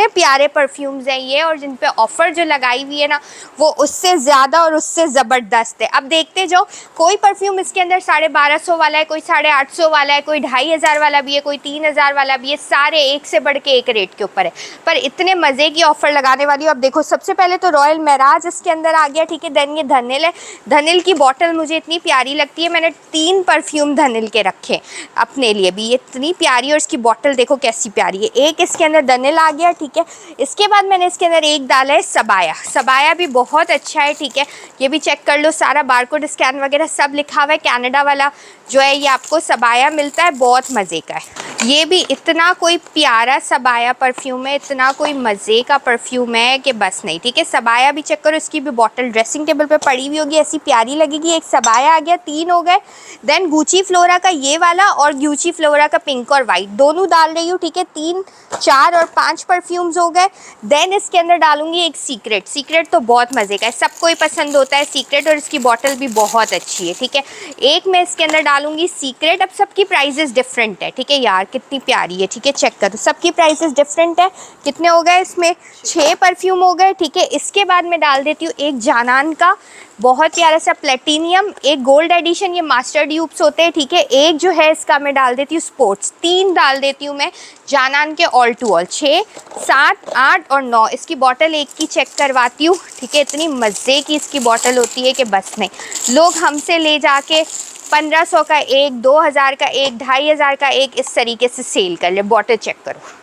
प्यारे परफ्यूम्स हैं ये, और जिन पे ऑफ़र जो लगाई हुई है ना वो उससे ज़्यादा और उससे ज़बरदस्त है। अब देखते जाओ, कोई परफ्यूम इसके अंदर 1250 वाला है, कोई 850 वाला है, कोई 2500 वाला भी है, कोई 3000 वाला भी है, सारे एक से बढ़ के एक रेट के ऊपर है। पर इतने मज़े की ऑफ़र लगाने वाली हूँ। अब देखो, सबसे पहले तो रॉयल महराज इसके अंदर आ गया, ठीक है। देन ये धनिल है। धनिल की बॉटल मुझे इतनी प्यारी लगती है, मैंने 3 परफ्यूम धनिल के रखे अपने लिए भी, ये इतनी प्यारी, और इसकी बॉटल देखो कैसी प्यारी है। एक इसके अंदर धनिल आ गया, ठीक है। इसके बाद मैंने इसके अंदर एक डाला है सबाया। सबाया भी बहुत अच्छा है, ठीक है। ये भी चेक कर लो, सारा बारकोड स्कैन वगैरह सब लिखा हुआ है। कनाडा वाला जो है ये आपको सबाया मिलता है, बहुत मज़े का है। ये भी इतना कोई प्यारा सबाया परफ्यूम है, इतना कोई मज़े का परफ्यूम है कि बस नहीं, ठीक है। सबाया भी चेक करो, इसकी भी बॉटल ड्रेसिंग टेबल पे पड़ी हुई होगी, ऐसी प्यारी लगेगी। एक सबाया आ गया, 3 हो गए। देन गुची फ्लोरा का ये वाला और गुची फ्लोरा का पिंक और वाइट दोनों डाल रही हूँ, ठीक है। 3, 4 और 5 परफ्यूम्स हो गए। देन इसके अंदर डालूंगी एक सीक्रेट। सीक्रेट तो बहुत मज़े का है, सबको ही पसंद होता है सीक्रेट, और इसकी बॉटल भी बहुत अच्छी है, ठीक है। एक मैं इसके अंदर डालूंगी सीक्रेट। अब सबकी प्राइजेस डिफरेंट है, ठीक है। यार कितनी प्यारी है, ठीक है। चेक करो, सबकी प्राइसेस डिफरेंट है। कितने हो गए इसमें? 6 परफ्यूम हो गए, ठीक है। इसके बाद मैं डाल देती हूँ एक जानान का बहुत प्यारा सा प्लेटिनियम, एक गोल्ड एडिशन, ये मास्टर ड्यूब्स होते हैं, ठीक है। एक जो है इसका मैं डाल देती हूँ स्पोर्ट्स। 3 डाल देती हूँ मैं जानान के ऑल टू ऑल। 6, 7, 8 और 9। इसकी बॉटल एक की चेक करवाती हूँ, ठीक है। इतनी मज़े की इसकी बॉटल होती है कि बस नहीं। लोग हमसे ले जाके 1500 का एक, 2000 का एक, 2500 का एक, इस तरीके से सेल कर ले। बॉटल चेक करो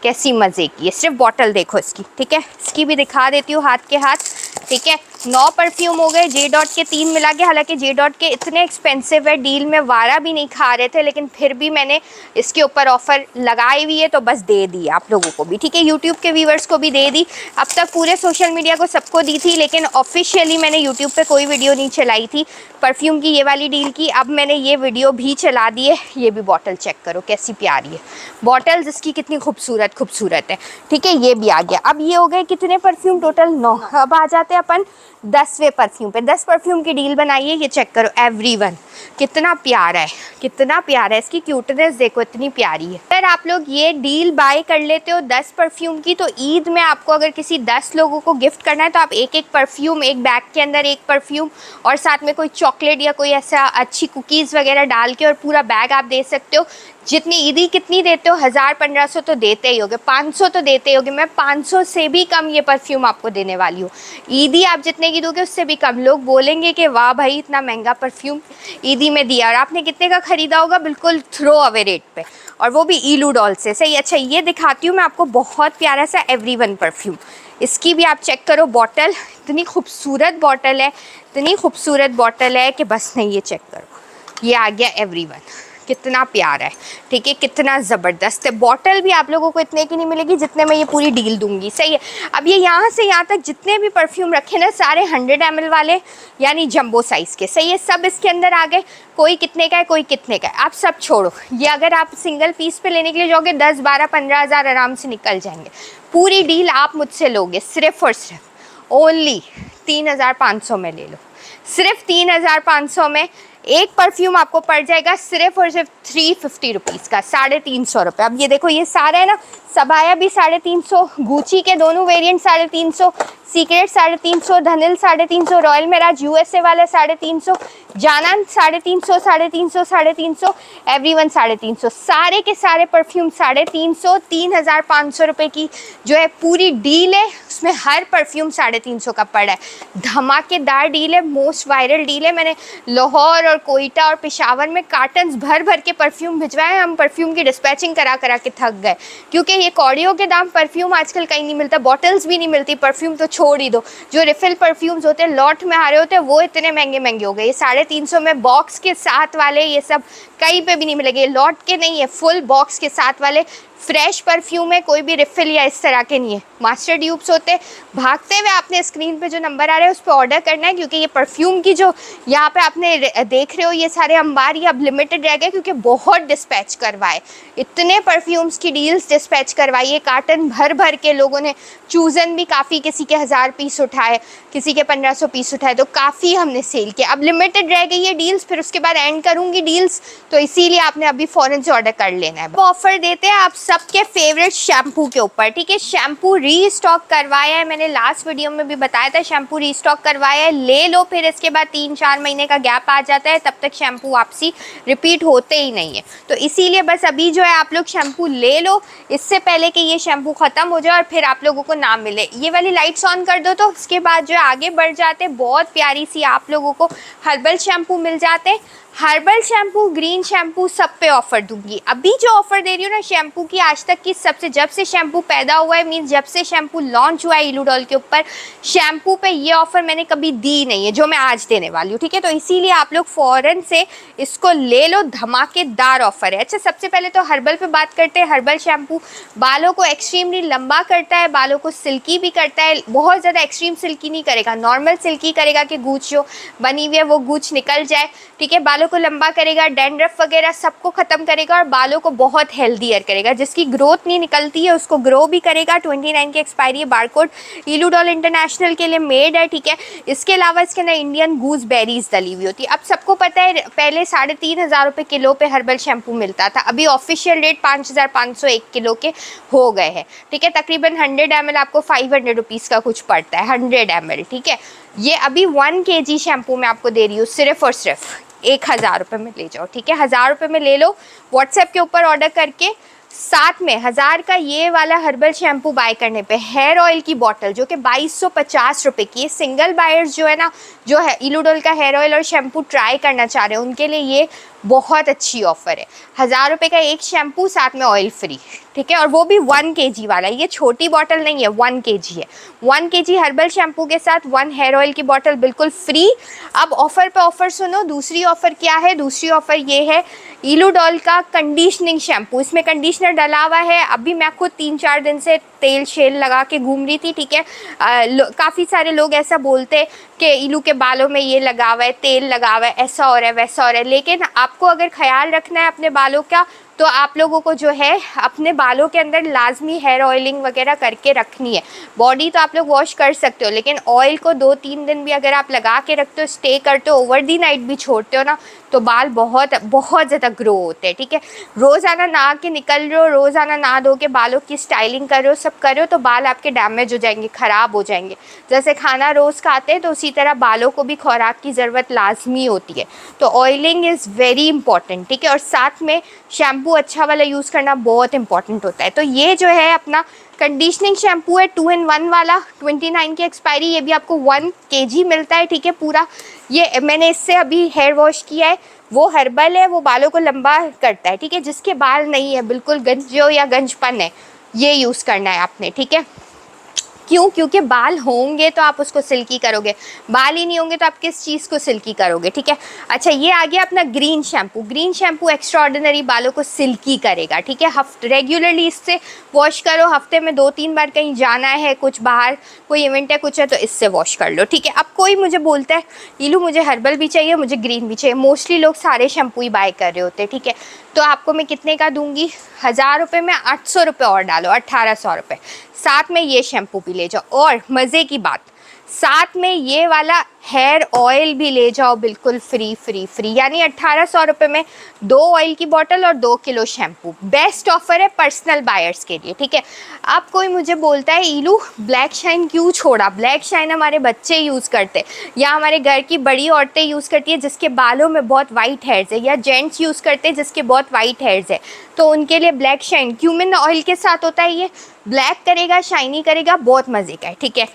कैसी मज़े की है, सिर्फ बॉटल देखो इसकी, ठीक है। इसकी भी दिखा देती हूँ हाथ के हाथ, ठीक है। 9 परफ्यूम हो गए जे डॉट के 3 मिला के। हालांकि जे डॉट के इतने एक्सपेंसिव है, डील में वारा भी नहीं खा रहे थे, लेकिन फिर भी मैंने इसके ऊपर ऑफ़र लगाई हुई है तो बस दे दी आप लोगों को भी, ठीक है। यूट्यूब के व्यूवर्स को भी दे दी। अब तक पूरे सोशल मीडिया को सबको दी थी, लेकिन ऑफिशियली मैंने यूट्यूब पे कोई वीडियो नहीं चलाई थी परफ्यूम की ये वाली डील की। अब मैंने ये वीडियो भी चला दी है। ये भी बॉटल चेक करो कैसी प्यारी है, बॉटल्स इसकी कितनी खूबसूरत है, ठीक है। ये भी आ गया। अब ये हो गए कितने परफ्यूम टोटल? 9। अब आ जाते हैं अपन 10वें परफ्यूम पे। 10 परफ्यूम की डील बनाइए। ये चेक करो, एवरीवन कितना प्यारा है, कितना प्यारा है। इसकी क्यूटनेस देखो, इतनी प्यारी है। अगर आप लोग ये डील बाय कर लेते हो 10 परफ्यूम की, तो ईद में आपको अगर किसी 10 लोगों को गिफ्ट करना है तो आप एक एक परफ्यूम, एक बैग के अंदर एक परफ्यूम और साथ में कोई चॉकलेट या कोई ऐसा अच्छी कुकीज़ वगैरह डाल के और पूरा बैग आप दे सकते हो। जितनी ईदी कितनी देते हो? 1000-1500 तो देते ही होगे, 500 तो देते ही होगे। मैं 500 से भी कम ये परफ्यूम आपको देने वाली हूँ। ईदी आप जितने की दोगे उससे भी कम। लोग बोलेंगे कि वाह भाई इतना महंगा परफ्यूम ईदी में दिया, और आपने कितने का ख़रीदा होगा? बिल्कुल थ्रो अवे रेट पे, और वो भी ईलू डॉल से। सही। अच्छा, ये दिखाती हूँ मैं आपको बहुत प्यारा सा एवरीवन परफ्यूम। इसकी भी आप चेक करो बॉटल, इतनी खूबसूरत बॉटल है, इतनी खूबसूरत बॉटल है कि बस नहीं। ये चेक करो, ये आ गया एवरीवन, कितना प्यारा है, ठीक है। कितना ज़बरदस्त है। बॉटल भी आप लोगों को इतने की नहीं मिलेगी जितने में ये पूरी डील दूंगी। सही है। अब ये यहाँ से यहाँ तक जितने भी परफ्यूम रखे ना, सारे 100 ml वाले, यानी जंबो साइज़ के। सही है। सब इसके अंदर आ गए। कोई कितने का है, कोई कितने का है, आप सब छोड़ो। ये अगर आप सिंगल पीस पे लेने के लिए जाओगे 10, 12, 15 हज़ार आराम से निकल जाएंगे। पूरी डील आप मुझसे लोगे सिर्फ और सिर्फ ओनली 3500 में ले लो। सिर्फ 3500 में एक परफ्यूम आपको पड़ जाएगा सिर्फ और सिर्फ 350 रुपीज़ का, 350 रुपये। अब ये देखो ये सारा है ना, सबाया भी 350, गुची के दोनों variant 350, secret 350, Dunhill 350, royal mirage USA वाला 350, जानन 350, 350, 350, एवरीवन 350, सारे के सारे परफ्यूम 350, 3500 रुपये की जो है पूरी डील है। उसमें हर परफ्यूम 350 का पड़ा है, धमाकेदार डील है, मोस्ट वायरल डील है। मैंने लाहौर और कोयटा और पेशावर में कार्टन्स भर भर के परफ्यूम भिजवाए। हम परफ्यूम की डिस्पैचिंग करा करा के थक गए, क्योंकि ये कौड़ियों के दाम परफ्यूम आजकल कहीं नहीं मिलता, बॉटल्स भी नहीं मिलती, परफ्यूम तो छोड़ ही दो। जो रिफिल परफ्यूम्स होते हैं लॉट में आ रहे होते हैं वो इतने महंगे महंगे हो गए। ये 350 में बॉक्स के साथ वाले ये सब कहीं पे भी नहीं मिलेंगे, लॉट के नहीं है, फुल बॉक्स के साथ वाले फ्रेश परफ्यूम है, कोई भी रिफिल या इस तरह के नहीं है। मास्टर ड्यूब्स होते भागते हुए आपने स्क्रीन पे जो नंबर आ रहा है उस पर ऑर्डर करना है, क्योंकि ये परफ्यूम की जो यहाँ पे आपने देख रहे हो ये सारे अंबार ये अब लिमिटेड रह गए, क्योंकि बहुत डिस्पैच करवाए, इतने परफ्यूम्स की डील्स डिस्पैच करवाई है, कार्टन भर भर के लोगों ने। चूज़न भी काफ़ी, किसी के 1000 पीस उठाए, किसी के 1500 पीस उठाए, तो काफ़ी हमने सेल किया। अब लिमिटेड रह गई है डील्स, फिर उसके बाद एंड करूँगी डील्स, तो इसीलिए आपने अभी फ़ौरन से ऑर्डर कर लेना है। ऑफर देते हैं आप सबके फेवरेट शैम्पू के ऊपर, ठीक है। शैम्पू रीस्टॉक करवाया है, मैंने लास्ट वीडियो में भी बताया था, शैम्पू रीस्टॉक करवाया है, ले लो। फिर इसके बाद 3-4 महीने का गैप आ जाता है, तब तक शैम्पू वापसी रिपीट होते ही नहीं है। तो इसीलिए बस अभी जो है आप लोग शैम्पू ले लो, इससे पहले कि ये शैम्पू ख़त्म हो जाए और फिर आप लोगों को ना मिले। ये वाली लाइट्स ऑन कर दो, तो उसके बाद जो है आगे बढ़ जाते, बहुत प्यारी सी आप लोगों को हर्बल शैम्पू मिल जाते। हर्बल शैम्पू, ग्रीन शैम्पू, सब पे ऑफर दूंगी। अभी जो ऑफर दे रही हूँ ना शैम्पू की, आज तक की सबसे, जब से शैम्पू पैदा हुआ है, मीन्स जब से शैम्पू लॉन्च हुआ है इलूडॉल के ऊपर, शैम्पू पे ये ऑफर मैंने कभी दी नहीं है जो मैं आज देने वाली हूँ, ठीक है। तो इसीलिए आप लोग फ़ौरन से इसको ले लो, धमाकेदार ऑफर है। अच्छा, सबसे पहले तो हर्बल पे बात करते हैं। हर्बल शैम्पू बालों को एक्सट्रीमली लंबा करता है, बालों को सिल्की भी करता है, बहुत ज़्यादा एक्सट्रीम सिल्की नहीं करेगा, नॉर्मल सिल्की करेगा कि गूंच जो बनी हुई है वो गूंच निकल जाए, ठीक है। बालों को लंबा करेगा, डैंड्रफ वगैरह सबको ख़त्म करेगा और बालों को बहुत हेल्दियर करेगा। जिसकी ग्रोथ नहीं निकलती है उसको ग्रो भी करेगा। 29 की एक्सपायरी है, बारकोड इलूडॉल इंटरनेशनल के लिए मेड है, ठीक है। इसके अलावा इसके अंदर इंडियन गूसबेरीज डली हुई होती है। अब सबको पता है पहले 3500 रुपये किलो पे हर्बल शैम्पू मिलता था, अभी ऑफिशियल रेट 5500 1 किलो के हो गए हैं, ठीक है। तकरीबन 100 ml आपको 500 रुपीज़ का कुछ पड़ता है, 100 ml, ठीक है। ये अभी 1 kg शैम्पू मैं आपको दे रही हूँ सिर्फ और सिर्फ 1000 रुपये में ले जाओ, ठीक है। 1000 रुपये में ले लो व्हाट्सएप के ऊपर ऑर्डर करके। साथ में 1000 का ये वाला हर्बल शैम्पू बाय करने पे हेयर ऑयल की बॉटल जो कि 2250 रुपये की है। सिंगल बायर्स जो है ना, जो है इलूडॉल का हेयर ऑयल और शैम्पू ट्राई करना चाह रहे हैं उनके लिए ये बहुत अच्छी ऑफ़र है। 1000 रुपये का एक शैम्पू, साथ में ऑयल फ्री, ठीक है। और वो भी 1 kg वाला, ये छोटी बॉटल नहीं है, 1 kg है। 1 kg हर्बल शैम्पू के साथ 1 हेयर ऑयल की बॉटल बिल्कुल फ्री। अब ऑफ़र पे ऑफ़र सुनो, दूसरी ऑफ़र क्या है? दूसरी ऑफ़र ये है इलूडॉल का कंडीशनिंग शैम्पू। इसमें कंडीशनर डला हुआ है। अभी मैं खुद 3-4 दिन से तेल शेल लगा के घूम रही थी, ठीक है। काफ़ी सारे लोग ऐसा बोलते कि इलू के बालों में ये लगा हुआ है, तेल लगा हुआ है, ऐसा हो रहा है, वैसा हो रहा है। लेकिन आपको अगर ख्याल रखना है अपने बालों का, तो आप लोगों को जो है अपने बालों के अंदर लाजमी हेयर ऑयलिंग वगैरह करके रखनी है। बॉडी तो आप लोग वॉश कर सकते हो, लेकिन ऑयल को 2-3 दिन भी अगर आप लगा के रखते हो, स्टे करते हो, ओवर दी नाइट भी छोड़ते हो ना, तो बाल बहुत बहुत ज़्यादा ग्रो होते हैं, ठीक है। रोज़ाना नहा के निकल रहे हो, रोज़ाना नहा धो के बालों की स्टाइलिंग कर रहे हो, सब कर रहे हो, तो बाल आपके डैमेज हो जाएंगे, ख़राब हो जाएंगे। जैसे खाना रोज़ खाते हैं तो उसी तरह बालों को भी खुराक की ज़रूरत लाजमी होती है। तो ऑयलिंग इज़ वेरी इंपॉर्टेंट, ठीक है। और साथ में शैम्पू अच्छा वाला यूज़ करना बहुत इंपॉर्टेंट होता है। तो ये जो है अपना कंडीशनिंग शैम्पू है 2 in 1 वाला, 29 की एक्सपायरी, ये भी आपको 1 kg मिलता है, ठीक है। पूरा ये मैंने इससे अभी हेयर वॉश किया है, वो हर्बल है, वो बालों को लंबा करता है, ठीक है। जिसके बाल नहीं है, बिल्कुल गंजो या गंजपन है, ये यूज़ करना है आपने, ठीक है। क्यों? क्योंकि बाल होंगे तो आप उसको सिल्की करोगे, बाल ही नहीं होंगे तो आप किस चीज़ को सिल्की करोगे, ठीक है। अच्छा, ये आ गया अपना green shampoo. Green shampoo extra ordinary बालों को सिल्की करेगा, ठीक है। रेगुलरली इससे वॉश करो, हफ्ते में 2-3 बार कहीं जाना है, कुछ बाहर कोई इवेंट है, कुछ है, तो इससे वॉश कर लो, ठीक है। अब कोई मुझे बोलता है इलू मुझे हर्बल भी चाहिए, मुझे ग्रीन भी चाहिए, मोस्टली लोग सारे शैम्पू ही बाय कर रहे होते हैं, ठीक है। तो आपको मैं कितने का दूंगी? 1000 रुपये में 800 रुपये और डालो, 1800 रुपये, साथ में ये शैम्पू भी ले जाओ। और मज़े की बात, साथ में ये वाला हेयर ऑयल भी ले जाओ बिल्कुल फ्री फ्री फ्री, यानी 1800 रुपये में 2 ऑयल की बोतल और 2 किलो शैम्पू। बेस्ट ऑफर है पर्सनल बायर्स के लिए, ठीक है। अब कोई मुझे बोलता है ईलू ब्लैक शाइन क्यों छोड़ा? ब्लैक शाइन हमारे बच्चे यूज़ करते या हमारे घर की बड़ी औरतें यूज़ करती है जिसके बालों में बहुत वाइट हेयर्स है, या जेंट्स यूज़ करते हैं जिसके बहुत वाइट हेयर्स है, तो उनके लिए ब्लैक शाइन क्यूमिन ऑयल के साथ होता है। ये ब्लैक करेगा, शाइनी करेगा, बहुत मज़े का है, ठीक है।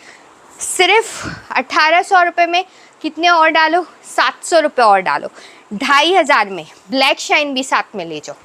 सिर्फ 1800 रुपये में कितने और डालो? 700 रुपये और डालो, 2500 में ब्लैक शाइन भी साथ में ले जाओ।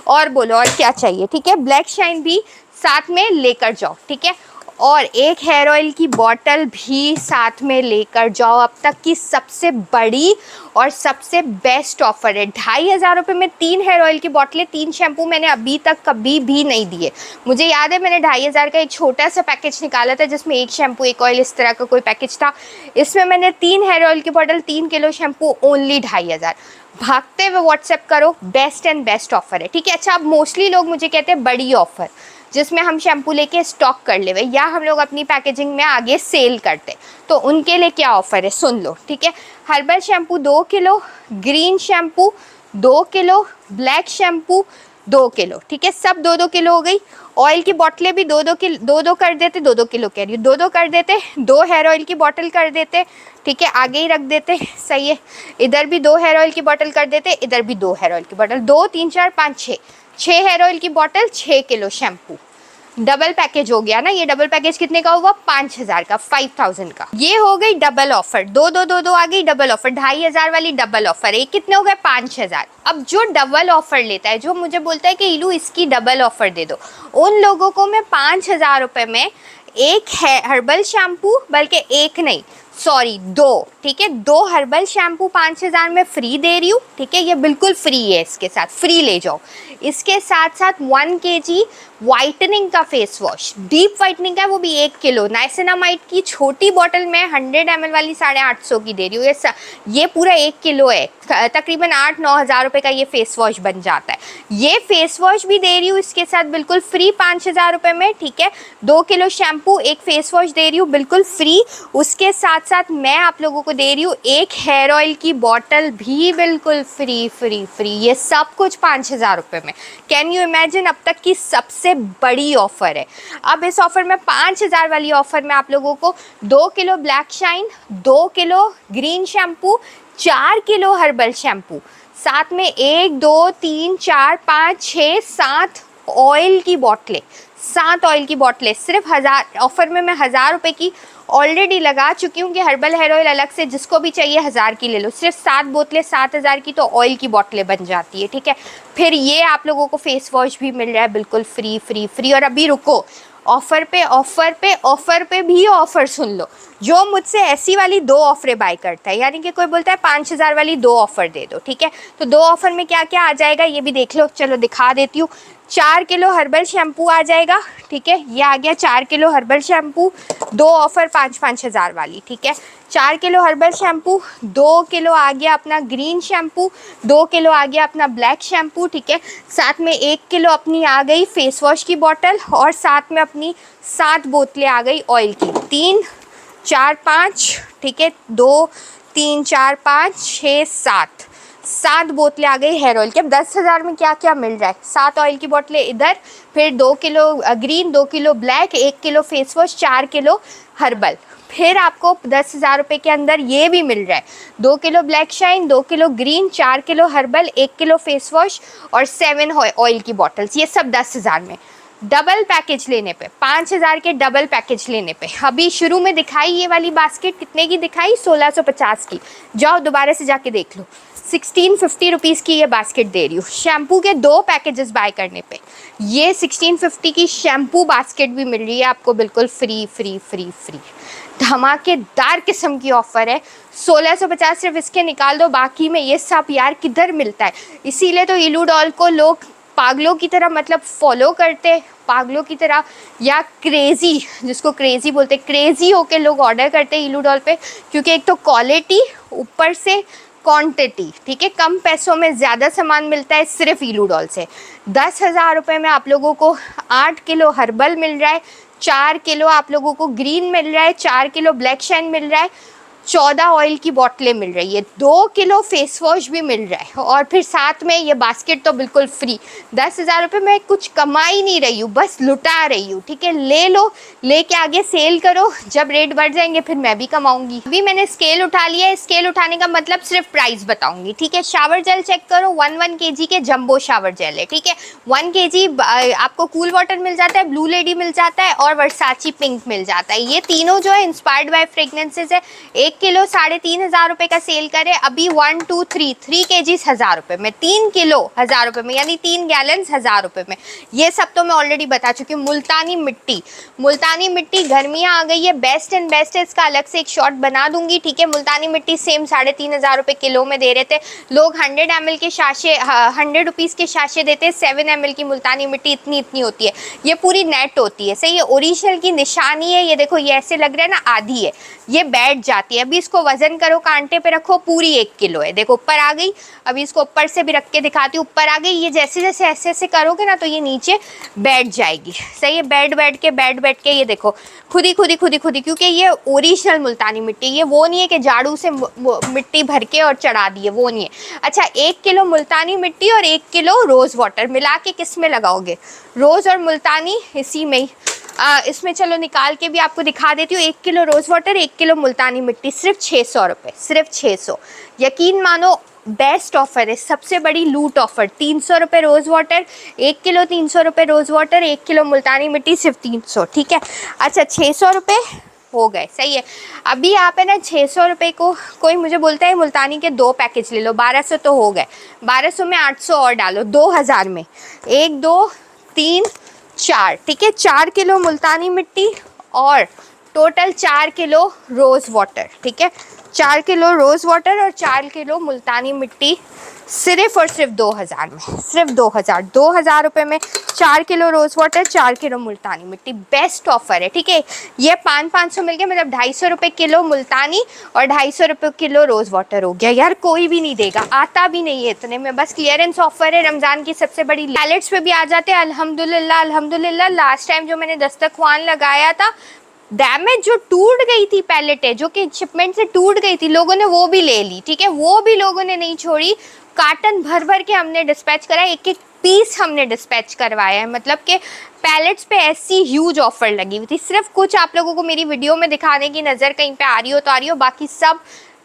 और बोलो और क्या चाहिए, ठीक है। ब्लैक शाइन भी साथ में लेकर जाओ, ठीक है। और एक हेयर ऑयल की बॉटल भी साथ में लेकर जाओ। अब तक की सबसे बड़ी और सबसे बेस्ट ऑफर है। 2500 रुपये में 3 हेयर ऑयल की बॉटलें, 3 शैम्पू मैंने अभी तक कभी भी नहीं दिए। मुझे याद है मैंने 2500 का एक छोटा सा पैकेज निकाला था जिसमें 1 शैम्पू 1 ऑयल इस तरह का कोई पैकेज था। इसमें मैंने 3 हेयर ऑयल की बॉटल, 3 किलो शैम्पू, ओनली 2500। भागते हुए व्हाट्सएप करो, बेस्ट एंड बेस्ट ऑफर है, ठीक है। अच्छा, अब मोस्टली लोग मुझे कहते हैं बड़ी ऑफर जिसमें हम शैम्पू लेके स्टॉक कर ले या हम लोग अपनी पैकेजिंग में आगे सेल करते, तो उनके लिए क्या ऑफ़र है सुन लो, ठीक है। Herbal shampoo 2 kilo, green shampoo 2 kilo, black shampoo 2 kilo, ठीक है। सब 2-2 किलो हो गई। ऑयल की बोतलें भी 2-2 किलो, 2-2 कर देते, 2-2 किलो कह रही हूँ, 2-2 कर देते, 2 हेयर ऑयल की बोतल कर देते, ठीक है, आगे ही रख देते, सही है। इधर भी 2 हेयर ऑयल की बोतल कर देते, इधर भी 2 हेयर ऑयल की बोतल, 2 3 4 5 6 हेयर ऑयल की बोतल, 6 किलो शैम्पू। डबल पैकेज हो गया ना। ये डबल पैकेज कितने का हुआ? 5000 का, 5000 का। ये हो गई डबल ऑफर, 2 आ गई डबल ऑफर, 2500 वाली डबल ऑफर। एक कितने हो गए? 5000। अब जो डबल ऑफर लेता है, जो मुझे बोलता है कि इलू इसकी डबल ऑफर दे दो, उन लोगों को मैं 5000 रुपये में एक हर्बल शैम्पू, बल्कि एक नहीं सॉरी 2, ठीक है, 2 हर्बल शैम्पू 5000 में फ्री दे रही हूँ, ठीक है। ये बिल्कुल फ्री है, इसके साथ फ्री ले जाओ। इसके साथ साथ 1 kg वाइटनिंग का फेस वॉश, डीप वाइटनिंग का, वो भी 1 किलो। नाइसिनामाइड की छोटी बॉटल में 100 ml वाली 850 की दे रही हूँ। ये पूरा 1 किलो है, तकरीबन 8-9 हज़ार रुपये का ये फेस वॉश बन जाता है। ये फेस वॉश भी दे रही हूँ इसके साथ बिल्कुल फ्री 5000 रुपये में, ठीक है। 2 किलो शैम्पू, 1 फेस वॉश दे रही हूँ बिल्कुल फ्री। उसके साथ साथ मैं आप लोगों को दे रही हूँ 1 हेयर ऑयल की बॉटल भी बिल्कुल फ्री फ्री फ्री। ये सब कुछ 5000 रुपये में। Can you imagine? अब तक की सबसे बड़ी ऑफर है। अब इस ऑफर में 5000 वाली ऑफर में आप लोगों को 2 kilo black shine, 2 kilo green shampoo, 4 kilo herbal shampoo, साथ में 1 2 3 4 5 6 7 ऑयल की बोतलें, 7 ऑयल की बोतलें सिर्फ 1000 ऑफर में। मैं 1000 रुपये की ऑलरेडी लगा चुकी हूँ कि हर्बल हेयर ऑयल अलग से जिसको भी चाहिए 1000 की ले लो। सिर्फ 7 बोतलें 7000 की, तो ऑयल की बोतलें बन जाती है, ठीक है। फिर ये आप लोगों को फेस वॉश भी मिल रहा है बिल्कुल फ्री फ्री फ्री। और अभी रुको, ऑफ़र पे ऑफ़र पे ऑफ़र पे भी ऑफ़र सुन लो। जो मुझसे ऐसी वाली 2 ऑफरें बाय करता है, यानी कि कोई बोलता है 5000 वाली 2 ऑफ़र दे दो, ठीक है, तो 2 ऑफ़र में क्या क्या आ जाएगा ये भी देख लो। चलो दिखा देती हूँ। 4 किलो हर्बल शैम्पू आ जाएगा, ठीक है, ये आ गया 4 किलो हर्बल शैम्पू, 2 ऑफ़र 5-5 हज़ार वाली, ठीक है। 4 किलो हर्बल शैम्पू, 2 किलो आ गया अपना ग्रीन शैम्पू, 2 किलो आ गया अपना ब्लैक शैम्पू, ठीक है। साथ में 1 किलो अपनी आ गई फेस वॉश की बॉटल, और साथ में अपनी 7 बोतलें आ गई ऑयल की, 3 4 5, ठीक है, 2 3 4 5 6 7 बोतलें आ गई हेयर ऑयल की। अब 10,000 में क्या क्या मिल रहा है? 7 ऑयल की बोतलें इधर, फिर 2 kilo green, 2 kilo black, 1 kilo face wash, 4 kilo herbal. फिर आपको 10,000 रुपये के अंदर ये भी मिल रहा है 2 kilo black shine, 2 kilo green, 4 kilo herbal, 1 kilo face wash और 7 ऑयल की बॉटल्स। ये सब 10,000 में। डबल पैकेज लेने पे 5000 के डबल पैकेज लेने पे, अभी शुरू में दिखाई ये वाली बास्केट कितने की दिखाई? 1650 की। जाओ दोबारा से जाके देख लो, 1650 रुपीज़ की ये बास्केट दे रही हूँ। शैम्पू के 2 पैकेजेस बाय करने पे ये 1650 की शैम्पू बास्केट भी मिल रही है आपको बिल्कुल फ्री फ्री फ्री फ्री। धमाकेदार किस्म की ऑफ़र है। 1650 सिर्फ इसके निकाल दो, बाकी में ये सब यार किधर मिलता है। इसीलिए तो इलू डॉल को लोग पागलों की तरह मतलब फॉलो करते, पागलों की तरह, या क्रेज़ी, जिसको क्रेज़ी बोलते, क्रेज़ी होके लोग ऑर्डर करते हैं इलू डॉल पे, क्योंकि एक तो क्वालिटी, ऊपर से क्वांटिटी, ठीक है, कम पैसों में ज़्यादा सामान मिलता है सिर्फ ईलूडॉल से। 10,000 रुपये में आप लोगों को 8 किलो हर्बल मिल रहा है, 4 किलो आप लोगों को ग्रीन मिल रहा है, 4 किलो ब्लैक शाइन मिल रहा है, 14 ऑयल की बोतलें मिल रही है, 2 किलो फेस वॉश भी मिल रहा है, और फिर साथ में ये बास्केट तो बिल्कुल फ्री। 10,000 रुपये में कुछ कमा ही नहीं रही हूँ, बस लुटा रही हूँ, ठीक है। ले लो, लेके आगे सेल करो, जब रेट बढ़ जाएंगे फिर मैं भी कमाऊंगी। अभी मैंने स्केल उठा लिया है, स्केल उठाने का मतलब सिर्फ प्राइस बताऊंगी, ठीक है। शावर जेल चेक करो, 1 kg के जंबो शावर जेल है, ठीक है। 1 kg आपको कूल वाटर मिल जाता है, ब्लू लेडी मिल जाता है और वर्साची पिंक मिल जाता है। ये तीनों जो है इंस्पायर्ड बाय फ्रेग्रेंसेज है। 1 किलो 3,500 रुपये का सेल करे अभी, 1 2 3 kg 1,000 रुपये में, 3 किलो 1,000 रुपये में, यानी 3 गैलन 1,000 रुपये में। ये सब तो मैं ऑलरेडी बता चुकी हूँ। मुल्तानी मिट्टी, मुल्तानी मिट्टी गर्मियाँ आ गई है, बेस्ट एंड बेस्ट है, इसका अलग से एक शॉर्ट बना दूंगी, ठीक है। मुल्तानी मिट्टी सेम 3,500 रुपये किलो में दे रहे थे लोग। 100 ml के शाशे 100 रुपीज़ के शाशे देते हैं। 7 ml की मुल्तानी मिट्टी इतनी होती है, ये पूरी नेट होती है, सही है। ओरिजिनल की निशानी है, ये देखो, ये ऐसे लग रहा है ना, आधी है, ये बैठ जाती है। अभी इसको वजन करो, कांटे पे रखो, पूरी 1 किलो है, देखो ऊपर आ गई। अभी इसको ऊपर से भी रख के दिखाती हूँ, ऊपर आ गई। ये जैसे जैसे ऐसे ऐसे करोगे ना तो ये नीचे बैठ जाएगी, सही है। बैठ के ये देखो खुद ही, क्योंकि ये ओरिजिनल मुल्तानी मिट्टी, ये वो नहीं है कि झाड़ू से मिट्टी भर के और चढ़ा दी है, वो नहीं है। अच्छा, 1 किलो मुल्तानी मिट्टी और 1 किलो रोज़ वाटर मिला के किस में लगाओगे? रोज़ और मुल्तानी इसी में ही, इसमें चलो निकाल के भी आपको दिखा देती हूँ। 1 किलो रोज़ वाटर, 1 किलो मुल्तानी मिट्टी, सिर्फ 600 रुपये, सिर्फ 600। यकीन मानो बेस्ट ऑफर है, सबसे बड़ी लूट ऑफर। 300 रुपये रोज़ वाटर, 1 किलो 300 रुपये रोज़ वाटर, 1 किलो मुल्तानी मिट्टी सिर्फ 300, ठीक है। अच्छा, 600 रुपये हो गए, सही है। अभी आप है ना 600 रुपये को, कोई मुझे बोलता है मुल्तानी के 2 पैकेज ले लो, 1200 तो हो गए। 1200 में 800 और डालो, 2000 में 1 2 3 4, ठीक है। 4 किलो मुल्तानी मिट्टी और टोटल 4 किलो रोज़ वाटर, ठीक है। 4 किलो रोज़ वाटर और 4 किलो मुल्तानी मिट्टी सिर्फ और सिर्फ 2000 में, सिर्फ 2000 रुपये में 4 किलो रोज़ वाटर, 4 किलो मुल्तानी मिट्टी, बेस्ट ऑफर है, ठीक है। ये 500 मिल गया, मतलब 250 रुपये किलो मुल्तानी और 250 रुपये किलो रोज़ वाटर हो गया। यार कोई भी नहीं देगा, आता भी नहीं है इतने में, बस क्लियरेंस ऑफर है रमज़ान की सबसे बड़ी। पैलेट्स पे भी आ जाते हैं, अल्हम्दुलिल्लाह। लास्ट टाइम जो मैंने दस्तरख्वान लगाया था, डैमेज जो टूट गई थी पैलेट है, जो कि शिपमेंट से टूट गई थी, लोगों ने वो भी ले ली, ठीक है। वो भी लोगों ने नहीं छोड़ी, कार्टन भर के हमने डिस्पैच करा, एक पीस हमने डिस्पैच करवाया है। मतलब कि पैलेट्स पे ऐसी ह्यूज ऑफर लगी हुई थी। सिर्फ कुछ आप लोगों को मेरी वीडियो में दिखाने की नज़र कहीं पे आ रही हो तो आ रही हो, बाकी सब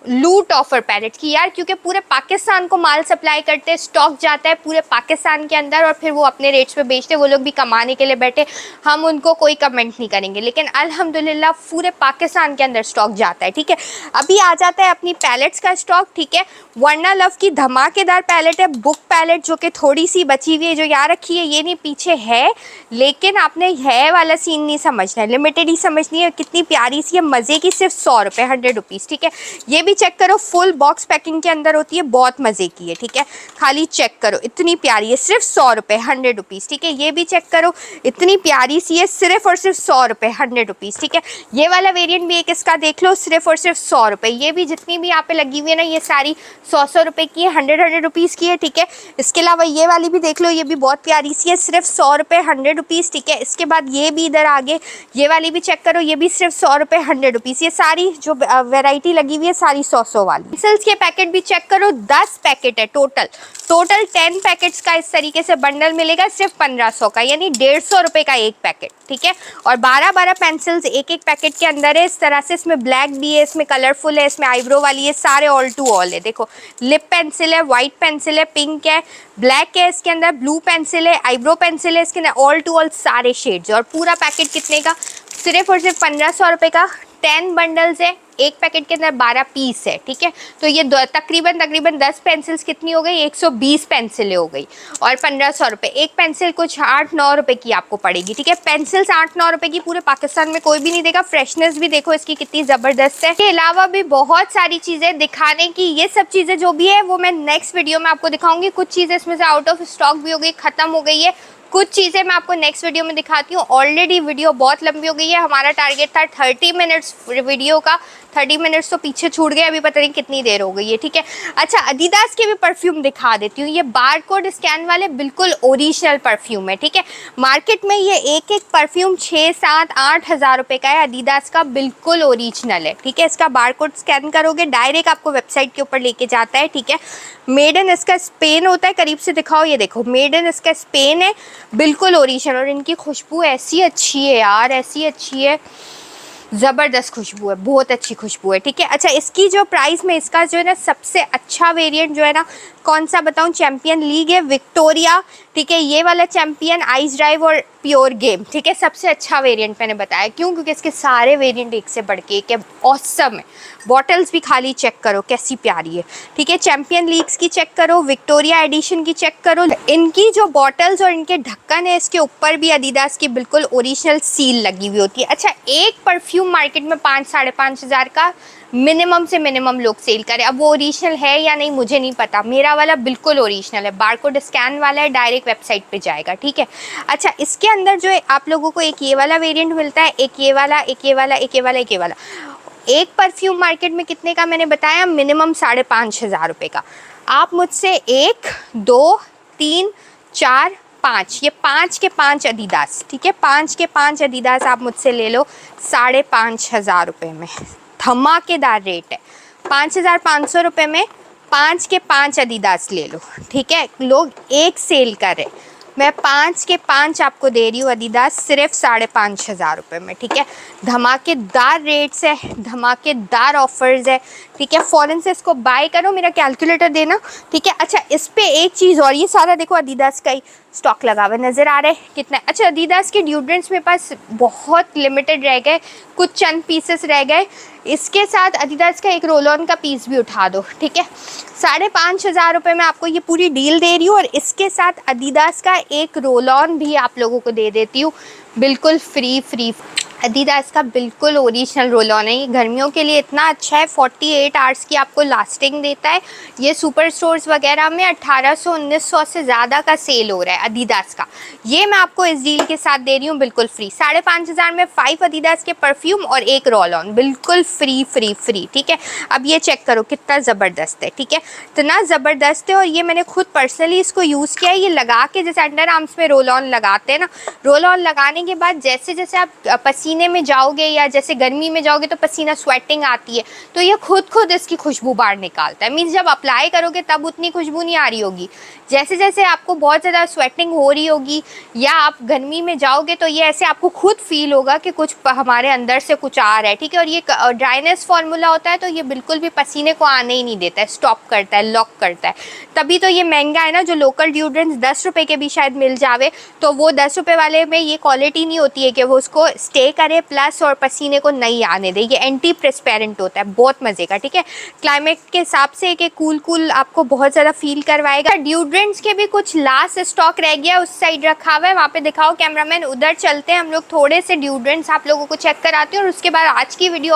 लूट ऑफर पैलेट की यार, क्योंकि पूरे पाकिस्तान को माल सप्लाई करते हैं, स्टॉक जाता है पूरे पाकिस्तान के अंदर और फिर वो अपने रेट्स पे बेचते हैं। वो लोग भी कमाने के लिए बैठे, हम उनको कोई कमेंट नहीं करेंगे, लेकिन अल्हम्दुलिल्लाह पूरे पाकिस्तान के अंदर स्टॉक जाता है, ठीक है। अभी आ जाता है अपनी पैलेट्स का स्टॉक, ठीक है। वर्ना लव की धमाकेदार पैलेट है, बुक पैलेट, जो कि थोड़ी सी बची हुई है, जो यहाँ रखी है, ये नहीं पीछे है, लेकिन आपने है वाला सीन नहीं समझना है, लिमिटेड ही समझनी है। कितनी प्यारी सी है, मज़े की, सिर्फ 100 रुपये, 100 रुपीज़, ठीक है। ये भी चेक करो, फुल बॉक्स पैकिंग के अंदर होती है, बहुत मजे की है, ठीक है। खाली चेक करो, इतनी प्यारी है, सिर्फ 100 रुपये, 100 रुपीज़, ठीक है। ये भी चेक करो, इतनी प्यारी सी है, सिर्फ और सिर्फ 100 रुपये, 100 रुपीज़, ठीक है। ये वाला वेरिएंट भी एक इसका देख लो, सिर्फ और सिर्फ 100 रुपये। ये भी जितनी भी यहाँ पे लगी हुई है ना, ये सारी 100 रुपये की है, 100 रुपीज़ की है, ठीक है। इसके अलावा ये वाली भी देख लो, ये भी बहुत प्यारी सी है, सिर्फ 100 रुपये, 100 रुपीज़, ठीक है। इसके बाद ये भी इधर आगे, ये वाली भी चेक करो, ये भी सिर्फ 100 रुपये, 100 रुपीज़। ये सारी जो वेराइटी लगी हुई है सारी 100 वाली। पेंसिल्स के पैकेट भी चेक करो, 10 पैकेट है टोटल 10 पैकेट्स का इस तरीके से बंडल मिलेगा, सिर्फ 1500 का, यानी 150 रुपये का एक पैकेट, ठीक है। और 12 पेंसिल्स एक पैकेट के अंदर है। इस तरह से इसमें ब्लैक भी है, इसमें कलरफुल है, इसमें आईब्रो वाली है, सारे ऑल टू ऑल है। देखो, लिप पेंसिल है, वाइट पेंसिल है, पिंक है, ब्लैक है, इसके अंदर ब्लू पेंसिल है, आईब्रो पेंसिल है, इसके अंदर ऑल टू ऑल सारे शेड्स। और पूरा पैकेट कितने का? सिर्फ और सिर्फ 1500 रुपये का। 10 बंडल्स है, एक पैकेट के अंदर 12 पीस है, ठीक है। तो ये तकरीबन 10 पेंसिल्स कितनी हो गई? 120 पेंसिलें हो गई और 1500 रुपये। एक पेंसिल कुछ 8-9 रुपये की आपको पड़ेगी, ठीक है। पेंसिल्स 8-9 रुपये की पूरे पाकिस्तान में कोई भी नहीं देगा। फ्रेशनेस भी देखो इसकी कितनी ज़बरदस्त है। इसके अलावा भी बहुत सारी चीज़ें दिखाने की, ये सब चीज़ें जो भी है वो मैं नेक्स्ट वीडियो में आपको दिखाऊंगी। कुछ चीज़ें इसमें से आउट ऑफ स्टॉक भी हो गई, ख़त्म हो गई है, कुछ चीज़ें मैं आपको नेक्स्ट वीडियो में दिखाती हूँ। ऑलरेडी वीडियो बहुत लंबी हो गई है, हमारा टारगेट था 30 मिनट्स वीडियो का, 30 मिनट्स तो पीछे छूट गए, अभी पता नहीं कितनी देर हो गई है, ठीक है। अच्छा, अदीदास के भी परफ्यूम दिखा देती हूँ। ये बारकोड स्कैन वाले बिल्कुल ओरिजिनल परफ्यूम है, ठीक है। मार्केट में ये एक एक परफ्यूम 6, 7, 8 हज़ार रुपये का है, अदीदास का बिल्कुल ओरिजिनल है, ठीक है। इसका बारकोड स्कैन करोगे डायरेक्ट आपको वेबसाइट के ऊपर लेके जाता है, ठीक है। मेड इन इसका स्पेन होता है, करीब से दिखाओ, ये देखो मेड इन इसका स्पेन है, बिल्कुल ओरिजिनल। और इनकी खुशबू ऐसी अच्छी है यार, ऐसी अच्छी है, ज़बरदस्त खुशबू है, बहुत अच्छी खुशबू है, ठीक है। अच्छा, इसकी जो प्राइस में इसका जो है ना सबसे अच्छा वेरिएंट जो है ना, कौन सा बताऊं, चैंपियन लीग है, विक्टोरिया, ठीक है। ये वाला चैंपियन, आइस ड्राइव और प्योर गेम, ठीक है। सबसे अच्छा वेरिएंट मैंने बताया, क्यों? क्योंकि इसके सारे वेरिएंट एक से बढ़ के एक है, ऑसम है। बॉटल्स भी खाली चेक करो कैसी प्यारी है, ठीक है। चैंपियन लीग्स की चेक करो, विक्टोरिया एडिशन की चेक करो। इनकी जो बॉटल्स और इनके ढक्कन है, इसके ऊपर भी अदीदास की बिल्कुल ओरिजिनल सील लगी हुई होती है। अच्छा, एक परफ्यूम मार्केट में 5, 5.5 हज़ार का मिनिमम से मिनिमम लोग सेल करें। अब वो ओरिजिनल है या नहीं मुझे नहीं पता, मेरा वाला बिल्कुल ओरिजिनल है, बारकोड स्कैन वाला है, डायरेक्ट वेबसाइट पे जाएगा, ठीक है। अच्छा, इसके अंदर जो है आप लोगों को एक ये वाला वेरिएंट मिलता है, एक ये वाला, एक ये वाला, एक ये वाला, एक ये वाला। एक परफ्यूम मार्केट में कितने का मैंने बताया, मिनिमम 5.5 हज़ार रुपये का। आप मुझसे 1, 2, 3, 4, 5, ये 5 के 5 अदीदास, ठीक है। 5 के 5 अदीदास आप मुझसे ले लो 5.5 हज़ार रुपये में, धमाकेदार रेट है। 5,500 रुपये में 5 के 5 अदीदास ले लो, ठीक है। लोग एक सेल कर रहे, मैं 5 के 5 आपको दे रही हूँ अदीदास सिर्फ 5.5 हज़ार रुपये में, ठीक है। धमाकेदार रेट्स है, धमाकेदार ऑफर्स है, ठीक है। फ़ौरन से इसको बाय करो, मेरा कैलकुलेटर देना, ठीक है। अच्छा, इस पे एक चीज़ और, ये सारा देखो अदीदास का ही स्टॉक लगा हुआ नज़र आ रहा है कितना। अच्छा, अदीदास के डिओड्रेंट्स मेरे पास बहुत लिमिटेड रह गए, कुछ चंद पीसेस रह गए। इसके साथ अदीदास का एक रोल ऑन का पीस भी उठा दो, ठीक है। 5.5 हज़ार रुपये में आपको ये पूरी डील दे रही हूँ, और इसके साथ अदीदास का एक रोल ऑन भी आप लोगों को दे देती हूँ बिल्कुल फ्री। अदीदास का बिल्कुल ओरिजिनल रोल ऑन है, ये गर्मियों के लिए इतना अच्छा है, 48 आवर्स की आपको लास्टिंग देता है। ये सुपर स्टोर्स वगैरह में 1800-1900 से ज़्यादा का सेल हो रहा है अदीदास का, ये मैं आपको इस डील के साथ दे रही हूँ बिल्कुल फ्री। 5.5 हज़ार में 5 अदीदास के परफ्यूम और एक रोल ऑन बिल्कुल फ्री, ठीक है। अब ये चेक करो कितना ज़बरदस्त है, ठीक है, इतना ज़बरदस्त है। और ये मैंने खुद पर्सनली इसको यूज़ किया है, ये लगा के जैसे अंडर आर्म्स में रोल ऑन लगाते हैं ना, रोल ऑन लगाने के बाद जैसे जैसे आप पसीने में जाओगे या जैसे गर्मी में जाओगे तो पसीना स्वेटिंग आती है, तो ये खुद इसकी खुशबू बाहर निकालता है। मीन्स जब अप्लाई करोगे तब उतनी खुशबू नहीं आ रही होगी, जैसे जैसे आपको बहुत ज़्यादा स्वेटिंग हो रही होगी या आप गर्मी में जाओगे तो ये ऐसे आपको खुद फील होगा कि कुछ हमारे अंदर से कुछ आ रहा है, ठीक है। और ये ड्राइनेस फार्मूला होता है, तो ये बिल्कुल भी पसीने को आने ही नहीं देता है, स्टॉप करता है, लॉक करता है। तभी तो ये महंगा है ना, जो लोकल डिओड्रेंट्स 10 रुपये के भी शायद मिल जावे, तो वो 10 रुपये वाले में ये क्वालिटी नहीं होती है कि वो उसको स्टे करे प्लस और पसीने को नहीं आने दे। ये एंटी ट्रांसपेरेंट होता है, बहुत मज़े का, ठीक है। क्लाइमेट के हिसाब से एक कूल आपको बहुत ज़्यादा फील करवाएगा। डिओड्रेंट्स के भी कुछ लास्ट स्टॉक रह गया, उस साइड रखा हुआ है, वहाँ पे दिखाओ कैमरामैन, उधर चलते हैं हम लोग, थोड़े से डिओड्रेंट्स आप लोगों को चेक कराती हूँ और उसके बाद आज की वीडियो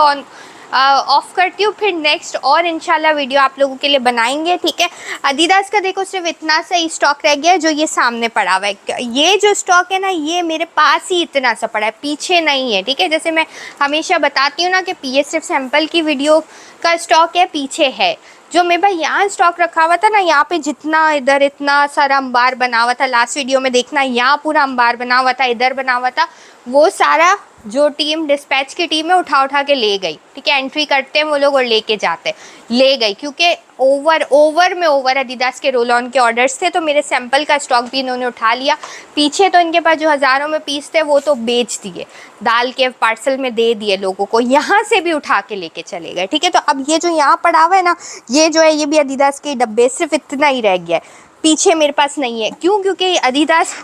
ऑफ करती हूँ, फिर नेक्स्ट और इंशाल्लाह वीडियो आप लोगों के लिए बनाएंगे, ठीक है। अदीदास का देखो सिर्फ इतना सा ही स्टॉक रह गया है जो ये सामने पड़ा हुआ है। ये जो स्टॉक है ना, ये मेरे पास ही इतना सा पड़ा है, पीछे नहीं है, ठीक है। जैसे मैं हमेशा बताती हूँ ना कि ये सिर्फ सैंपल की वीडियो का स्टॉक है, पीछे है। जो मेरे भाई यहाँ स्टॉक रखा हुआ था ना, यहाँ पे जितना इधर इतना सारा अंबार बना हुआ था, लास्ट वीडियो में देखना, यहाँ पूरा अंबार बना हुआ था, इधर बना हुआ था, वो सारा जो टीम डिस्पैच की टीम है उठा के ले गई, ठीक है। एंट्री करते हैं वो लोग और लेके जाते, ले गई, क्योंकि ओवर अदीदास के रोल ऑन के ऑर्डर्स थे, तो मेरे सैंपल का स्टॉक भी इन्होंने उठा लिया। पीछे तो इनके पास जो हज़ारों में पीस थे वो तो बेच दिए, डाल के पार्सल में दे दिए लोगों को, यहाँ से भी उठा के लेके चले गए, ठीक है। तो अब ये जो यहाँ पड़ा हुआ है ना, ये जो है ये भी अदीदास के डब्बे, सिर्फ इतना ही रह गया है, पीछे मेरे पास नहीं है। क्यों? क्योंकि अदीदास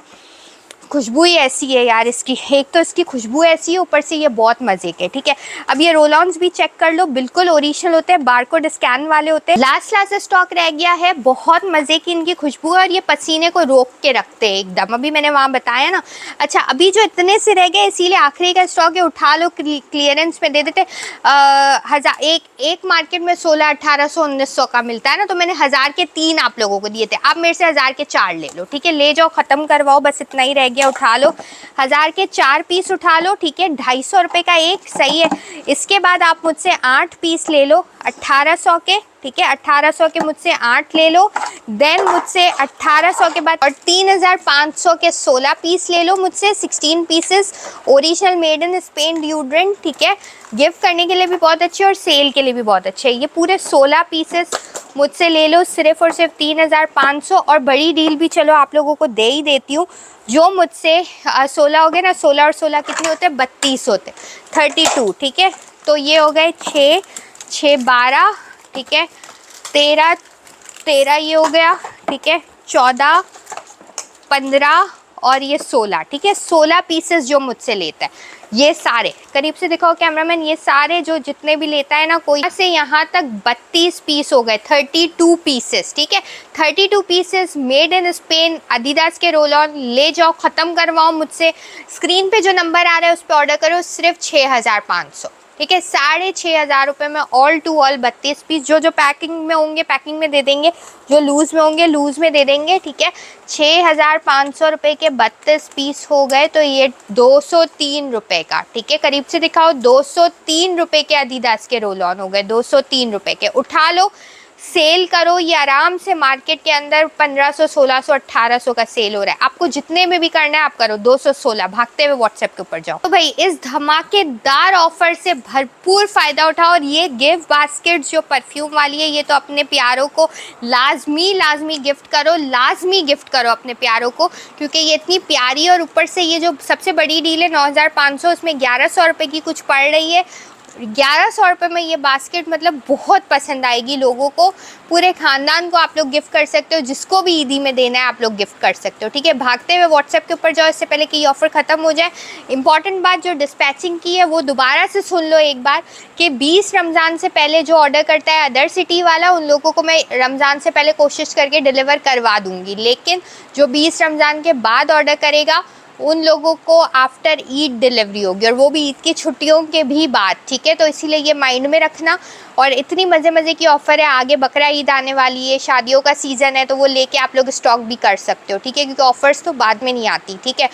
खुशबू ही ऐसी है यार इसकी, एक तो इसकी खुशबू ऐसी है, ऊपर से ये बहुत मजे के, ठीक है। अब ये रोल ऑन्स भी चेक कर लो, बिल्कुल ओरिजिनल होते हैं, बारकोड स्कैन वाले होते हैं। लास्ट स्टॉक रह गया है, बहुत मजे की इनकी खुशबू है और ये पसीने को रोक के रखते हैं एकदम, अभी मैंने वहाँ बताया ना। अच्छा, अभी जो इतने से रह गए इसीलिए आखिरी का स्टॉक है, उठा लो, क्लियरेंस में दे देते। एक मार्केट में 1600, 1800, 1900 का मिलता है ना, तो मैंने 1000 के 3 आप लोगों को दिए थे, आप मेरे से 1000 के 4 ले लो, ठीक है। ले जाओ, खत्म करवाओ, बस इतना ही रह गया, उठा लो। 1000 के 4 पीस उठा लो, ठीक है, 250 रुपये का एक, सही है। इसके बाद आप मुझसे 8 पीस ले लो 1800 के, ठीक है, 1800 के मुझसे 8 ले लो। देन मुझसे 1800 के बाद और 3500 के 16 पीस ले लो मुझसे, 16 pieces original made in Spain deodorant, ठीक है। गिफ्ट करने के लिए भी बहुत अच्छे और सेल के लिए भी बहुत अच्छे है। ये पूरे 16 पीसेस मुझसे ले लो, सिर्फ और सिर्फ 3500। और बड़ी डील भी चलो आप लोगों को दे ही देती हूँ, जो मुझसे 16 हो गए ना, 16 और 16 कितने होते हैं, 32 होते, 32, ठीक है। तो ये हो गए 6, 6, 12, ठीक है, 13 ये हो गया, ठीक है, 14, 15 और ये 16, ठीक है। 16 पीसेस जो मुझसे लेता है, ये सारे करीब से दिखाओ कैमरामैन, ये सारे जो जितने भी लेता है ना कोई, से यहाँ तक 32 पीस हो गए, 32 पीसेस, ठीक है। 32 pieces made in Spain Adidas के रोल ऑन, ले जाओ, ख़त्म करवाओ मुझसे। स्क्रीन पे जो नंबर आ रहा है उस पर ऑर्डर करो, सिर्फ 6500, ठीक है, 6500 रुपये में ऑल टू ऑल 32 पीस। जो पैकिंग में होंगे पैकिंग में दे देंगे, जो लूज़ में होंगे लूज़ में दे देंगे, ठीक है। 6500 रुपये के 32 पीस हो गए, तो ये 203 रुपये का, ठीक है। करीब से दिखाओ, 203 रुपये के अडिडास के रोल ऑन हो गए, 203 रुपये के, उठा लो, सेल करो। ये आराम से मार्केट के अंदर 1500, 1600, 1800 का सेल हो रहा है। आपको जितने में भी करना है आप करो, 216 भागते हुए व्हाट्सएप के ऊपर जाओ। तो भाई इस धमाकेदार ऑफर से भरपूर फायदा उठाओ। और ये गिफ्ट बास्केट जो परफ्यूम वाली है, ये तो अपने प्यारों को लाजमी गिफ्ट करो, लाजमी गिफ्ट करो अपने प्यारों को, क्योंकि ये इतनी प्यारी। और ऊपर से ये जो सबसे बड़ी डील है 9500, उसमें 1100 रुपये की कुछ पड़ रही है। 1100 रुपये में ये बास्केट मतलब बहुत पसंद आएगी लोगों को, पूरे ख़ानदान को आप लोग गिफ्ट कर सकते हो, जिसको भी ईदी में देना है आप लोग गिफ्ट कर सकते हो, ठीक है। भागते हुए व्हाट्सएप के ऊपर जाओ, इससे पहले कि ये ऑफ़र ख़त्म हो जाए। इंपॉर्टेंट बात जो डिस्पैचिंग की है वो दोबारा से सुन लो एक बार, कि 20 रमज़ान से पहले जो ऑर्डर करता है अदर सिटी वाला, उन लोगों को मैं रमज़ान से पहले कोशिश करके डिलीवर करवा दूँगी, लेकिन जो 20 रमज़ान के बाद ऑर्डर करेगा उन लोगों को आफ्टर ईद डिलीवरी होगी, और वो भी ईद की छुट्टियों के भी बाद, ठीक है। तो इसीलिए ये माइंड में रखना। और इतनी मज़े की ऑफ़र है, आगे बकरा ईद आने वाली है, शादियों का सीज़न है, तो वो लेके आप लोग स्टॉक भी कर सकते हो, ठीक है, क्योंकि ऑफ़र्स तो बाद में नहीं आती, ठीक है।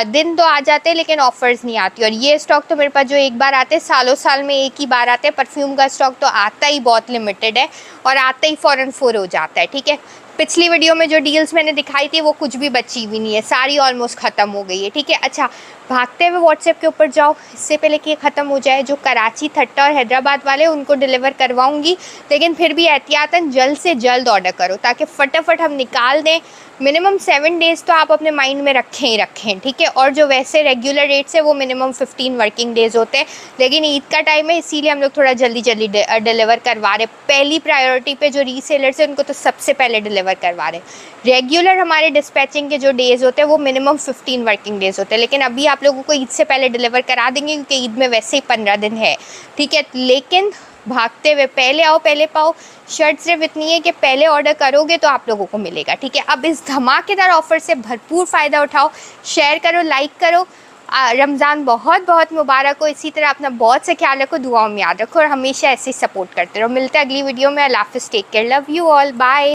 दिन तो आ जाते हैं लेकिन ऑफ़र्स नहीं आती। और ये स्टॉक तो मेरे पास जो एक बार आते हैं, सालों साल में एक ही बार आते हैं। परफ्यूम का स्टॉक तो आता ही बहुत लिमिटेड है और आता ही फ़ौरन फुल हो जाता है, ठीक है। पिछली वीडियो में जो डील्स मैंने दिखाई थी वो कुछ भी बची हुई नहीं है, सारी ऑलमोस्ट ख़त्म हो गई है, ठीक है। अच्छा, भागते हुए व्हाट्सएप के ऊपर जाओ, इससे पहले कि ये ख़त्म हो जाए। जो कराची, थट्टा और हैदराबाद वाले उनको डिलीवर करवाऊंगी, लेकिन फिर भी एहतियातन जल्द से जल्द ऑर्डर करो, ताकि फटाफट हम निकाल दें। मिनिमम 7 डेज़ तो आप अपने माइंड में रखें ही रखें, ठीक है। और जो वैसे रेगुलर रेट्स है वो मिनिमम 15 वर्किंग डेज़ होते हैं, लेकिन ईद का टाइम है इसीलिए हम लोग थोड़ा जल्दी डिलीवर करवा रहे। पहली प्रायोरिटी पे जो रीसेलर्स हैं उनको तो सबसे पहले डिलीवर करवा रहे। रेगुलर हमारे डिस्पैचिंग के जो डेज़ होते हैं वो मिनिमम 15 वर्किंग डेज़ होते हैं, लेकिन अभी आप लोगों को ईद से पहले डिलीवर करा देंगे, क्योंकि ईद में वैसे ही 15 दिन है, ठीक है। लेकिन भागते हुए पहले आओ पहले पाओ, शर्ट सिर्फ इतनी है कि पहले ऑर्डर करोगे तो आप लोगों को मिलेगा, ठीक है। अब इस धमाकेदार ऑफ़र से भरपूर फ़ायदा उठाओ, शेयर करो, लाइक करो। रमज़ान बहुत बहुत मुबारक हो। इसी तरह अपना बहुत से ख्याल रखो, दुआओं में याद रखो और हमेशा ऐसे ही सपोर्ट करते रहो। मिलते हैं अगली वीडियो में। अल्लाह हाफ़िज़, take care, love you all, bye.